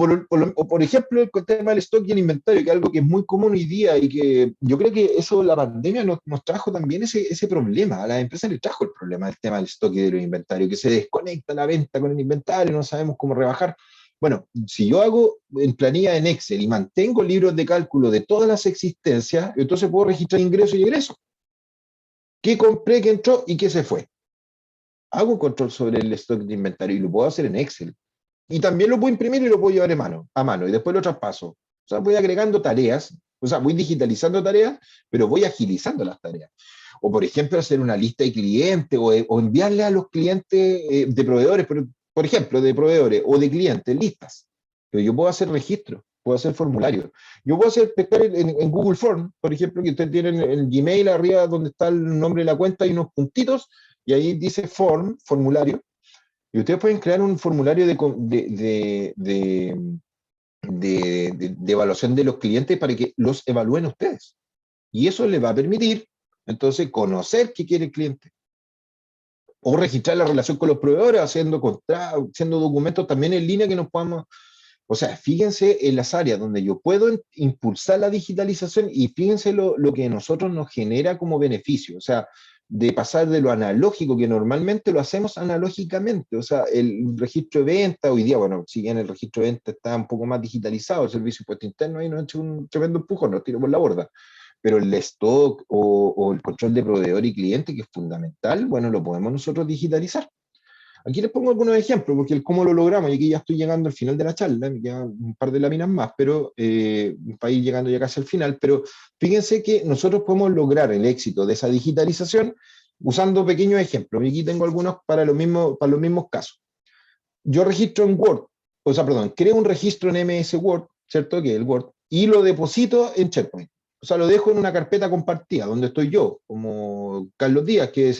por ejemplo, el tema del stock y el inventario, que es algo que es muy común hoy día y que yo creo que eso, la pandemia nos trajo también ese problema. A las empresas les trajo el problema del tema del stock y del inventario, que se desconecta la venta con el inventario, no sabemos cómo rebajar. Bueno, si yo hago en planilla en Excel y mantengo libros de cálculo de todas las existencias, entonces puedo registrar ingresos y egresos. ¿Qué compré, qué entró y qué se fue? Hago control sobre el stock de inventario y lo puedo hacer en Excel. Y también lo puedo imprimir y lo puedo llevar a mano y después lo traspaso. O sea, voy agregando tareas, o sea, voy digitalizando tareas, pero voy agilizando las tareas. O, por ejemplo, hacer una lista de clientes o enviarle a los clientes de proveedores, por ejemplo, de proveedores o de clientes, listas. Pero yo puedo hacer registro, puedo hacer formulario. Yo puedo hacer pescar en Google Form, por ejemplo, que ustedes tienen el Gmail arriba donde está el nombre de la cuenta y unos puntitos, y ahí dice formulario. Y ustedes pueden crear un formulario de evaluación de los clientes para que los evalúen ustedes. Y eso les va a permitir, entonces, conocer qué quiere el cliente. O registrar la relación con los proveedores, haciendo documentos también en línea que nos podamos... O sea, fíjense en las áreas donde yo puedo impulsar la digitalización y fíjense lo que a nosotros nos genera como beneficio. O sea, de pasar de lo analógico, que normalmente lo hacemos analógicamente. O sea, el registro de venta, hoy día, bueno, si bien el registro de venta está un poco más digitalizado, el servicio de impuesto interno ahí nos ha hecho un tremendo empujón, nos tiro por la borda. Pero el stock o el control de proveedor y cliente, que es fundamental, bueno, lo podemos nosotros digitalizar. Aquí les pongo algunos ejemplos, porque el cómo lo logramos, y aquí ya estoy llegando al final de la charla, me quedan un par de láminas más, pero para ir llegando ya casi al final, pero fíjense que nosotros podemos lograr el éxito de esa digitalización usando pequeños ejemplos, y aquí tengo algunos para los mismos casos. Yo registro en Word, o sea, perdón, creo un registro en MS Word, ¿cierto? Que es el Word, y lo deposito en SharePoint. O sea, lo dejo en una carpeta compartida, donde estoy yo, como Carlos Díaz, que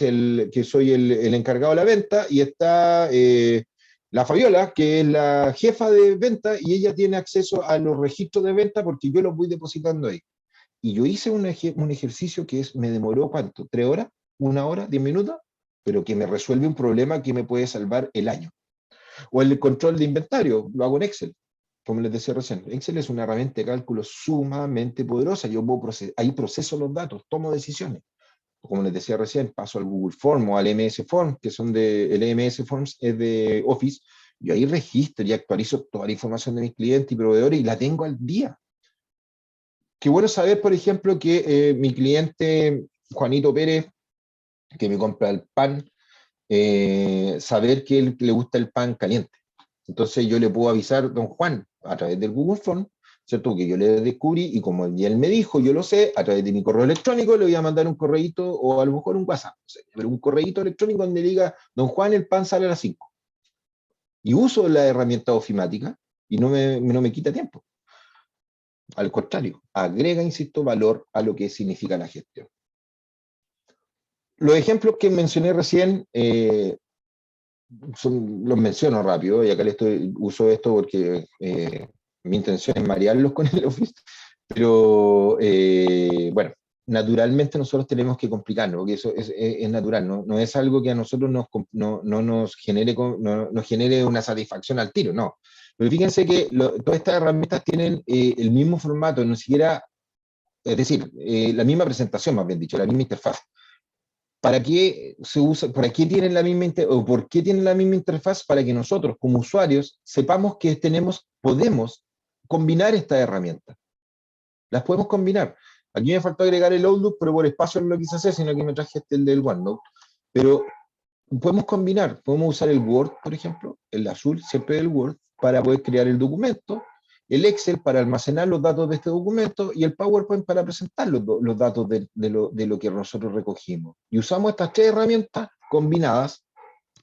soy el encargado de la venta, y está la Fabiola, que es la jefa de venta, y ella tiene acceso a los registros de venta porque yo los voy depositando ahí. Y yo hice un ejercicio me demoró, ¿cuánto? ¿3 horas? ¿1 hora? ¿10 minutos? Pero que me resuelve un problema que me puede salvar el año. O el control de inventario, lo hago en Excel, como les decía recién. Excel es una herramienta de cálculo sumamente poderosa. Yo ahí proceso los datos, tomo decisiones. Como les decía recién, paso al Google Form o al MS Form, que son el MS Forms es de Office. Yo ahí registro y actualizo toda la información de mis clientes y proveedores y la tengo al día. Qué bueno saber, por ejemplo, que mi cliente Juanito Pérez, que me compra el pan, saber que él le gusta el pan caliente. Entonces yo le puedo avisar, don Juan, a través del Google Form, ¿cierto? Que yo le descubrí y como él me dijo, yo lo sé, a través de mi correo electrónico le voy a mandar un correíto o a lo mejor un WhatsApp, no sé, pero un correíto electrónico donde diga, don Juan, el pan sale a las 5. Y uso la herramienta ofimática y no me quita tiempo. Al contrario, agrega, insisto, valor a lo que significa la gestión. Los ejemplos que mencioné recién los menciono rápido, y acá uso esto porque mi intención es marearlos con el Office, pero bueno, naturalmente nosotros tenemos que complicarnos, porque eso es natural, no es algo que a nosotros no nos genere una satisfacción al tiro, no. Pero fíjense que todas estas herramientas tienen el mismo formato, no siquiera, es decir, la misma presentación, más bien dicho, la misma interfaz. ¿Para qué se usa, para qué tienen la misma o por qué tienen la misma interfaz? Para que nosotros, como usuarios, sepamos que podemos combinar estas herramientas. Las podemos combinar. Aquí me faltó agregar el Outlook, pero por espacio no lo quise hacer, sino que me traje el del OneNote. Pero podemos combinar, podemos usar el Word, por ejemplo, el azul siempre del Word, para poder crear el documento, el Excel para almacenar los datos de este documento y el PowerPoint para presentar los datos de lo que nosotros recogimos. Y usamos estas 3 herramientas combinadas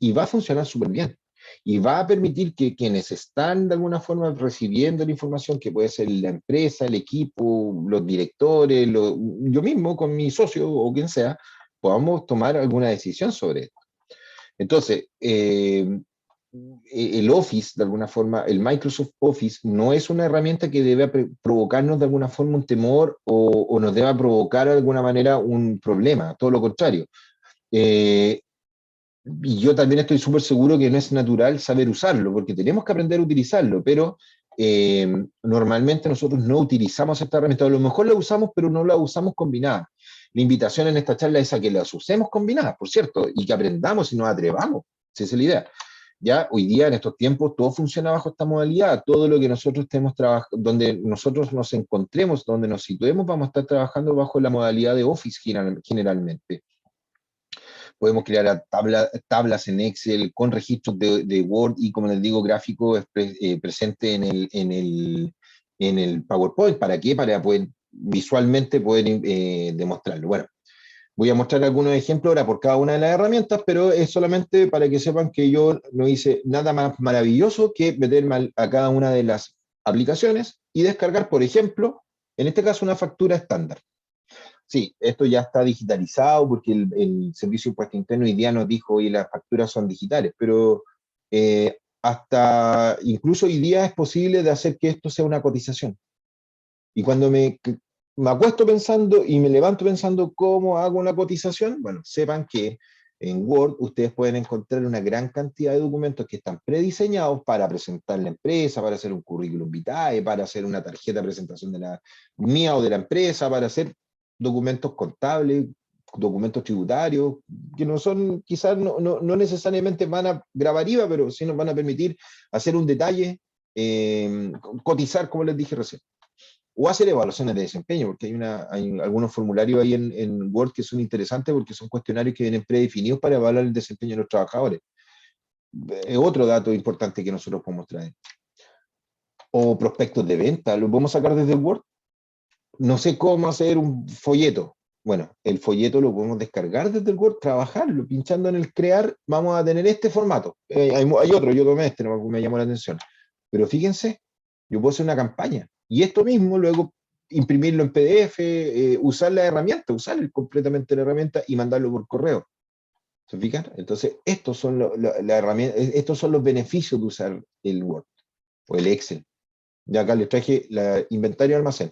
y va a funcionar súper bien. Y va a permitir que quienes están de alguna forma recibiendo la información, que puede ser la empresa, el equipo, los directores, yo mismo con mi socio o quien sea, podamos tomar alguna decisión sobre esto. Entonces, el Office, de alguna forma, el Microsoft Office, no es una herramienta que debe provocarnos de alguna forma un temor o nos deba provocar de alguna manera un problema, todo lo contrario. Eh, y yo también estoy súper seguro que no es natural saber usarlo, porque tenemos que aprender a utilizarlo, pero normalmente nosotros no utilizamos esta herramienta, a lo mejor la usamos, pero no la usamos combinada. La invitación en esta charla es a que las usemos combinadas, por cierto, y que aprendamos y nos atrevamos, esa es la idea. Ya hoy día, en estos tiempos, todo funciona bajo esta modalidad, todo lo que nosotros estemos trabajando, donde nosotros nos encontremos, donde nos situemos, vamos a estar trabajando bajo la modalidad de Office generalmente. Podemos crear tablas en Excel con registros de Word y, como les digo, gráfico presente en el PowerPoint. ¿Para qué? Para poder visualmente poder demostrarlo. Bueno, voy a mostrar algunos ejemplos ahora por cada una de las herramientas, pero es solamente para que sepan que yo no hice nada más maravilloso que meterme a cada una de las aplicaciones y descargar, por ejemplo, en este caso, una factura estándar. Sí, esto ya está digitalizado porque el Servicio de Impuesto Interno hoy día nos dijo, oye, las facturas son digitales, pero hasta incluso hoy día es posible de hacer que esto sea una cotización. Y cuando me acuesto pensando y me levanto pensando cómo hago una cotización, bueno, sepan que en Word ustedes pueden encontrar una gran cantidad de documentos que están prediseñados para presentar la empresa, para hacer un currículum vitae, para hacer una tarjeta de presentación de la mía o de la empresa, para hacer documentos contables, documentos tributarios, que no son, quizás no necesariamente van a grabar IVA, pero sí nos van a permitir hacer un detalle, cotizar, como les dije recién, o hacer evaluaciones de desempeño, porque hay algunos formularios ahí en Word que son interesantes porque son cuestionarios que vienen predefinidos para evaluar el desempeño de los trabajadores. Es otro dato importante que nosotros podemos traer. O prospectos de venta, ¿lo podemos sacar desde el Word? No sé cómo hacer un folleto. Bueno, el folleto lo podemos descargar desde el Word, trabajarlo, pinchando en el crear, vamos a tener este formato. Hay otro, yo tomé este, no me llamó la atención. Pero fíjense, yo puedo hacer una campaña y esto mismo luego imprimirlo en PDF, usar la herramienta, usar completamente la herramienta y mandarlo por correo. ¿Se fijan? Entonces, estos son los beneficios de usar el Word o el Excel. Ya acá les traje la inventario de almacén.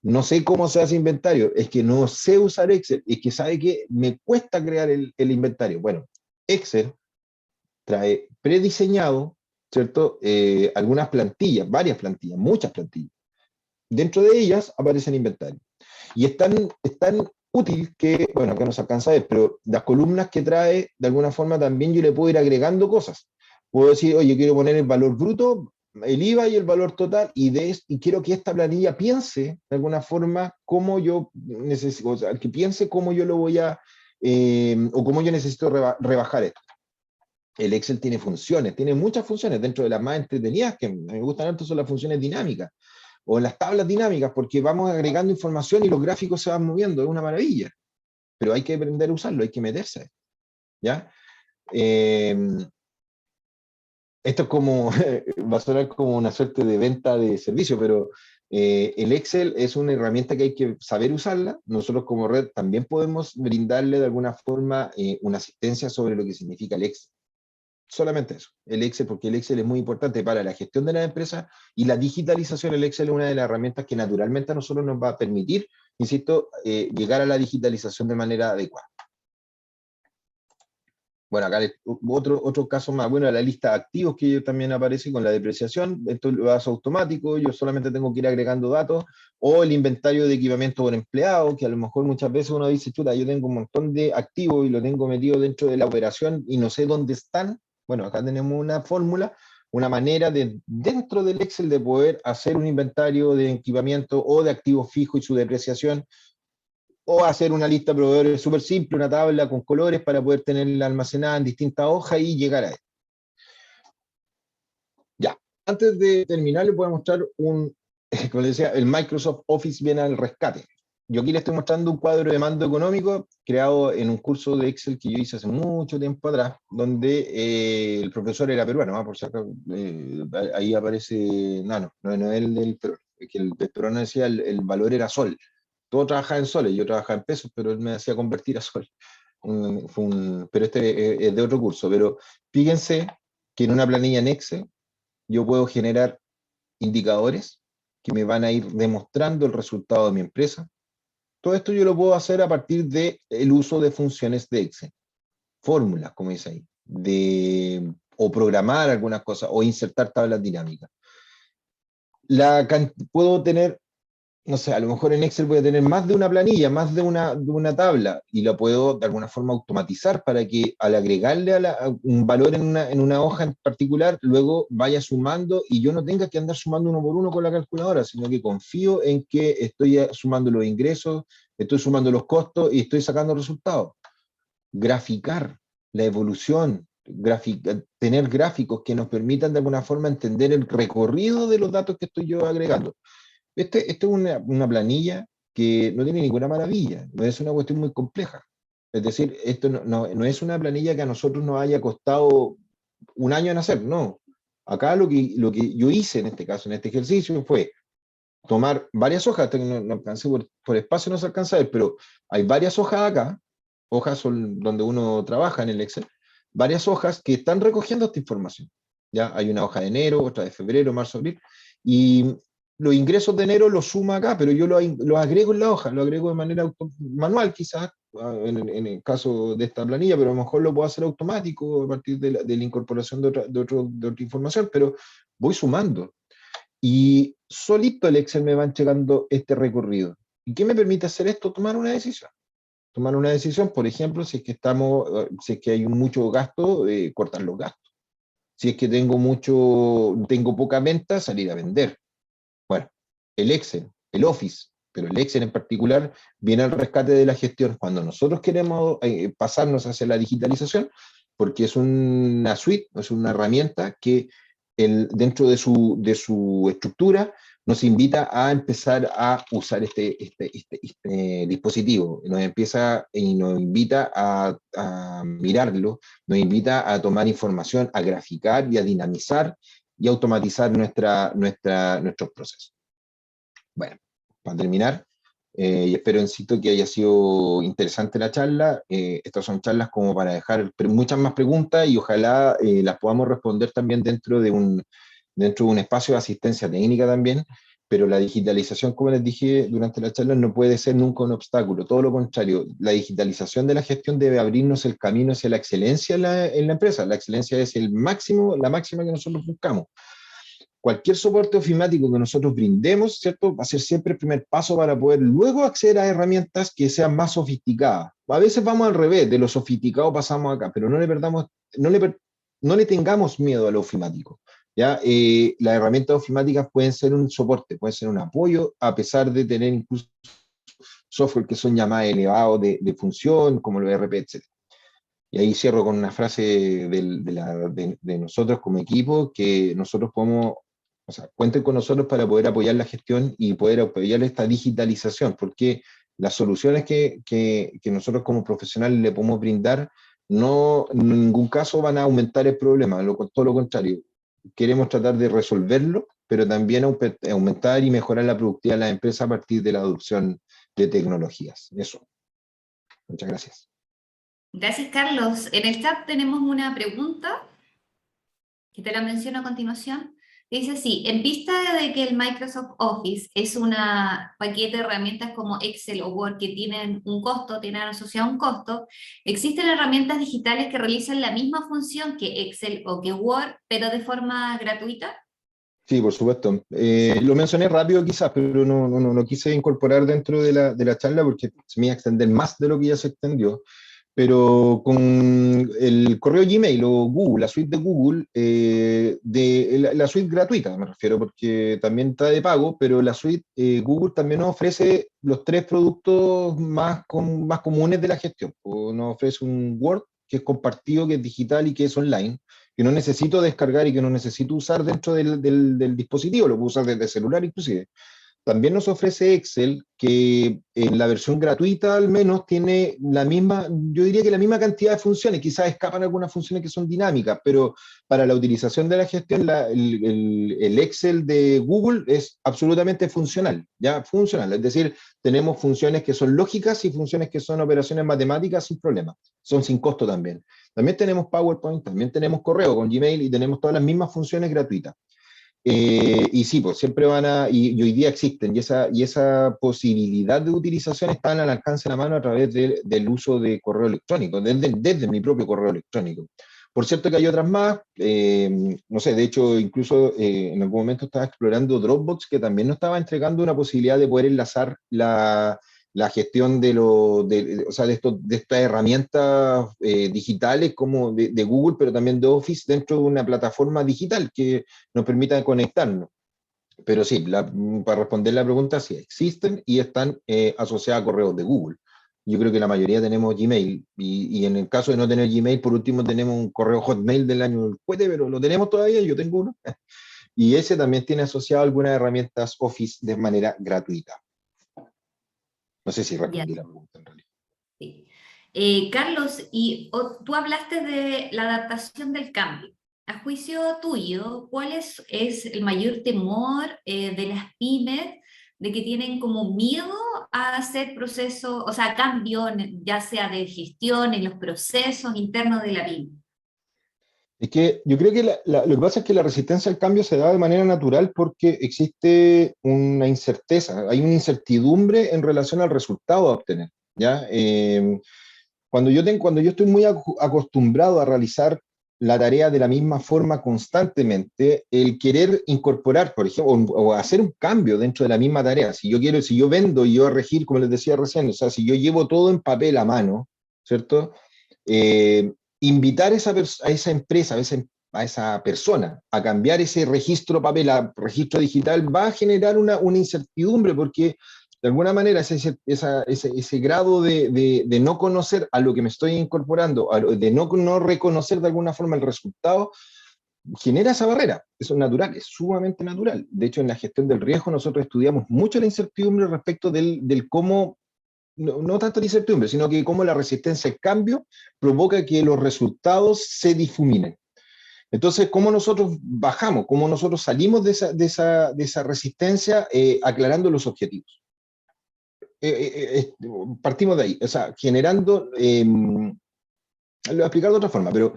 No sé cómo se hace inventario, es que no sé usar Excel, es que sabe que me cuesta crear el inventario. Bueno, Excel trae prediseñado, ¿cierto? Algunas plantillas, varias plantillas, muchas plantillas. Dentro de ellas aparece el inventario. Y es tan útil que, bueno, acá no se alcanza a ver, pero las columnas que trae, de alguna forma también yo le puedo ir agregando cosas. Puedo decir, oye, quiero poner el valor bruto, el IVA y el valor total, y quiero que esta planilla piense, de alguna forma, cómo yo necesito, o sea, que piense cómo yo lo voy a, o cómo yo necesito rebajar esto. El Excel tiene funciones, tiene muchas funciones, dentro de las más entretenidas que me gustan tanto son las funciones dinámicas o las tablas dinámicas, porque vamos agregando información y los gráficos se van moviendo, es una maravilla, pero hay que aprender a usarlo, hay que meterse, ¿ya? Eh, Esto es como, va a sonar como una suerte de venta de servicio, pero el Excel es una herramienta que hay que saber usarla. Nosotros como red también podemos brindarle de alguna forma una asistencia sobre lo que significa el Excel. Solamente eso, el Excel, porque el Excel es muy importante para la gestión de las empresas y la digitalización. El Excel es una de las herramientas que naturalmente a nosotros nos va a permitir, insisto, llegar a la digitalización de manera adecuada. Bueno, acá otro caso más, bueno, la lista de activos que también aparece con la depreciación, esto lo hace automático, yo solamente tengo que ir agregando datos, o el inventario de equipamiento por empleado, que a lo mejor muchas veces uno dice, chuta, yo tengo un montón de activos y lo tengo metido dentro de la operación y no sé dónde están. Bueno, acá tenemos una fórmula, una manera de, dentro del Excel, de poder hacer un inventario de equipamiento o de activos fijos y su depreciación, o hacer una lista de proveedores súper simple, una tabla con colores para poder tenerla almacenada en distintas hojas y llegar a él. Ya, antes de terminar les voy a mostrar como les decía, el Microsoft Office viene al rescate. Yo aquí les estoy mostrando un cuadro de mando económico creado en un curso de Excel que yo hice hace mucho tiempo atrás, donde el profesor era peruano, por si acaso, ahí aparece, no es el del peruano, es que el peruano decía el valor era sol. Todo trabajaba en soles, yo trabajaba en pesos, pero él me hacía convertir a sol. Pero este es de otro curso. Pero fíjense que en una planilla en Excel yo puedo generar indicadores que me van a ir demostrando el resultado de mi empresa. Todo esto yo lo puedo hacer a partir del uso de funciones de Excel, fórmulas, como dice ahí, o programar algunas cosas, o insertar tablas dinámicas. Puedo tener, no sé, a lo mejor en Excel voy a tener más de una planilla, más de una tabla, y la puedo de alguna forma automatizar para que al agregarle un valor en una hoja en particular, luego vaya sumando y yo no tenga que andar sumando uno por uno con la calculadora, sino que confío en que estoy sumando los ingresos, estoy sumando los costos y estoy sacando resultados. Graficar la evolución, tener gráficos que nos permitan de alguna forma entender el recorrido de los datos que estoy yo agregando. Este es una planilla que no tiene ninguna maravilla, no es una cuestión muy compleja. Es decir, esto no es una planilla que a nosotros nos haya costado un año en hacer, no. Acá lo que yo hice en este caso, en este ejercicio, fue tomar varias hojas, no alcancé por espacio, no se alcanza a ver, pero hay varias hojas acá, hojas son donde uno trabaja en el Excel, varias hojas que están recogiendo esta información. ¿Ya? Hay una hoja de enero, otra de febrero, marzo, abril, y los ingresos de enero los suma acá, pero yo los agrego en la hoja, lo agrego de manera manual quizás, en el caso de esta planilla, pero a lo mejor lo puedo hacer automático a partir de la incorporación de otra información, pero voy sumando. Y solito el Excel me va entregando este recorrido. ¿Y qué me permite hacer esto? Tomar una decisión. Tomar una decisión, por ejemplo, si es que hay mucho gasto, cortar los gastos. Si es que tengo poca venta, salir a vender. Bueno, el Excel, el Office, pero el Excel en particular viene al rescate de la gestión cuando nosotros queremos pasarnos hacia la digitalización, porque es una suite, es una herramienta que dentro de su estructura nos invita a empezar a usar este dispositivo, nos empieza y nos invita a mirarlo, nos invita a tomar información, a graficar y a dinamizar y automatizar nuestros procesos. Bueno, para terminar, y espero, insisto, que haya sido interesante la charla. Estas son charlas como para dejar muchas más preguntas y ojalá las podamos responder también dentro de un espacio de asistencia técnica también, pero la digitalización, como les dije durante la charla, no puede ser nunca un obstáculo, todo lo contrario, la digitalización de la gestión debe abrirnos el camino hacia la excelencia en la empresa. La excelencia es la máxima que nosotros buscamos. Cualquier soporte ofimático que nosotros brindemos, ¿cierto? Va a ser siempre el primer paso para poder luego acceder a herramientas que sean más sofisticadas. A veces vamos al revés, de lo sofisticado pasamos acá, pero no le tengamos miedo a lo ofimático. ¿Ya? Las herramientas ofimáticas pueden ser un soporte, pueden ser un apoyo, a pesar de tener incluso software que son llamadas elevados de función, como los ERP, etc. Y ahí cierro con una frase de nosotros como equipo, que nosotros podemos, o sea, cuenten con nosotros para poder apoyar la gestión y poder apoyar esta digitalización, porque las soluciones que nosotros como profesionales le podemos brindar no en ningún caso van a aumentar el problema, todo lo contrario. Queremos tratar de resolverlo, pero también aumentar y mejorar la productividad de las empresas a partir de la adopción de tecnologías. Eso. Muchas gracias. Gracias, Carlos. En el chat tenemos una pregunta, que te la menciono a continuación. Dice así: en vista de que el Microsoft Office es un paquete de herramientas como Excel o Word que tienen un costo, tienen asociado un costo, ¿existen herramientas digitales que realizan la misma función que Excel o que Word, pero de forma gratuita? Sí, por supuesto. Lo mencioné rápido quizás, pero no quise incorporar dentro de la charla porque se me iba a extender más de lo que ya se extendió. Pero con el correo Gmail o Google, la suite de Google, la suite gratuita me refiero, porque también está de pago, pero la suite Google también nos ofrece los 3 productos más comunes de la gestión. Nos ofrece un Word, que es compartido, que es digital y que es online, que no necesito descargar y que no necesito usar dentro del dispositivo, lo puedo usar desde el celular inclusive. también nos ofrece Excel, que en la versión gratuita al menos tiene la misma, yo diría que la misma cantidad de funciones, quizás escapan algunas funciones que son dinámicas, pero para la utilización de la gestión, el Excel de Google es absolutamente funcional, ya funcional, es decir, tenemos funciones que son lógicas y funciones que son operaciones matemáticas sin problema, son sin costo también. También tenemos PowerPoint, también tenemos correo con Gmail y tenemos todas las mismas funciones gratuitas. Y sí, pues siempre y hoy día existen, y esa posibilidad de utilización está al alcance de la mano a través del uso de correo electrónico, desde mi propio correo electrónico. Por cierto que hay otras más, no sé, de hecho, incluso en algún momento estaba explorando Dropbox, que también nos estaba entregando una posibilidad de poder enlazar la gestión o sea, de estas herramientas digitales como de Google, pero también de Office dentro de una plataforma digital que nos permita conectarnos. Pero sí, para responder la pregunta, sí, existen y están asociadas a correos de Google. Yo creo que la mayoría tenemos Gmail y en el caso de no tener Gmail, por último tenemos un correo Hotmail del año del cohete, pero lo tenemos todavía, yo tengo uno. Y ese también tiene asociado algunas herramientas Office de manera gratuita. No sé si Ya, respondí la pregunta en realidad. sí. Carlos, tú hablaste de la adaptación del cambio. A juicio tuyo, ¿cuál es el mayor temor de las pymes de que tienen como miedo a hacer procesos, o sea, cambio, ya sea de gestión en los procesos internos de la pyme? Es que yo creo que lo que pasa es que la resistencia al cambio se da de manera natural porque existe una incerteza, hay una incertidumbre en relación al resultado a obtener, ¿ya? Cuando yo estoy muy acostumbrado a realizar la tarea de la misma forma constantemente, el querer incorporar, por ejemplo, o hacer un cambio dentro de la misma tarea, si yo vendo y yo regir, como les decía recién, o sea, si yo llevo todo en papel a mano, ¿cierto? Eh, Invitar a esa empresa, a esa persona a cambiar ese registro papel a registro digital va a generar una incertidumbre porque de alguna manera ese grado de no conocer a lo que me estoy incorporando, de no reconocer de alguna forma el resultado, genera esa barrera. Eso es natural, es sumamente natural. De hecho, en la gestión del riesgo nosotros estudiamos mucho la incertidumbre respecto del cómo, no tanto la incertidumbre, sino que cómo la resistencia al cambio provoca que los resultados se difuminen. Entonces, ¿cómo nosotros bajamos? ¿Cómo nosotros salimos de esa resistencia aclarando los objetivos? Partimos de ahí, o sea, generando, lo voy a explicar de otra forma, pero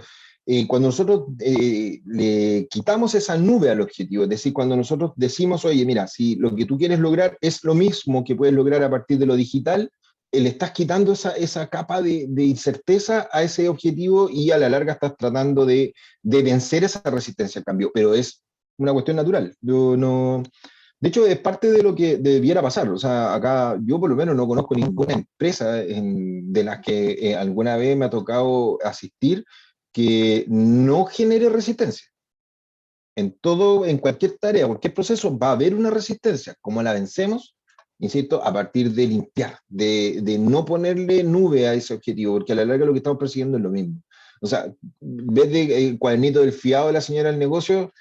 cuando nosotros le quitamos esa nube al objetivo, es decir, cuando nosotros decimos, oye, mira, si lo que tú quieres lograr es lo mismo que puedes lograr a partir de lo digital, le estás quitando esa capa de incerteza a ese objetivo y a la larga estás tratando de vencer esa resistencia al cambio, pero es una cuestión natural. Yo no, de hecho, es parte de lo que debiera pasar. O sea, acá yo por lo menos no conozco ninguna empresa de las que alguna vez me ha tocado asistir que no genere resistencia. En cualquier tarea, cualquier proceso, va a haber una resistencia. ¿Cómo la vencemos? Insisto, a partir de limpiar, de no ponerle nube a ese objetivo, porque a la larga lo que estamos persiguiendo es lo mismo. O sea, en vez del cuadernito del fiado de la señora del negocio,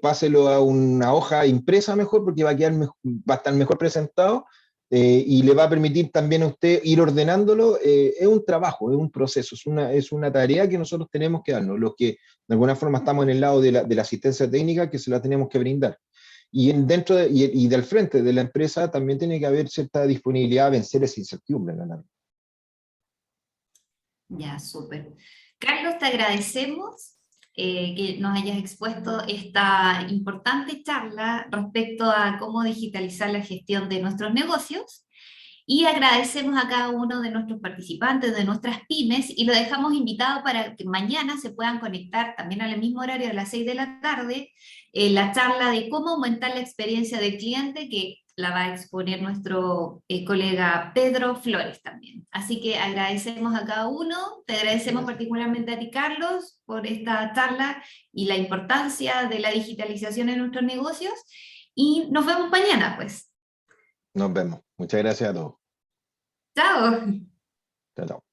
páselo a una hoja impresa mejor, porque va a estar mejor presentado y le va a permitir también a usted ir ordenándolo. Es un trabajo, es un proceso, es una tarea que nosotros tenemos que darnos, los que de alguna forma estamos en el lado de la asistencia técnica que se la tenemos que brindar. Y del frente de la empresa también tiene que haber cierta disponibilidad a vencer esa incertidumbre en la larga. Ya, súper. Carlos, te agradecemos que nos hayas expuesto esta importante charla respecto a cómo digitalizar la gestión de nuestros negocios. Y agradecemos a cada uno de nuestros participantes, de nuestras pymes, y lo dejamos invitado para que mañana se puedan conectar también al mismo horario de las 6 de la tarde, la charla de cómo aumentar la experiencia del cliente, que la va a exponer nuestro colega Pedro Flores también. Así que agradecemos a cada uno, te agradecemos particularmente a ti, Carlos, por esta charla y la importancia de la digitalización en nuestros negocios, y nos vemos mañana, pues. Nos vemos. Muchas gracias a todos. ¡Chao! Chao, chao.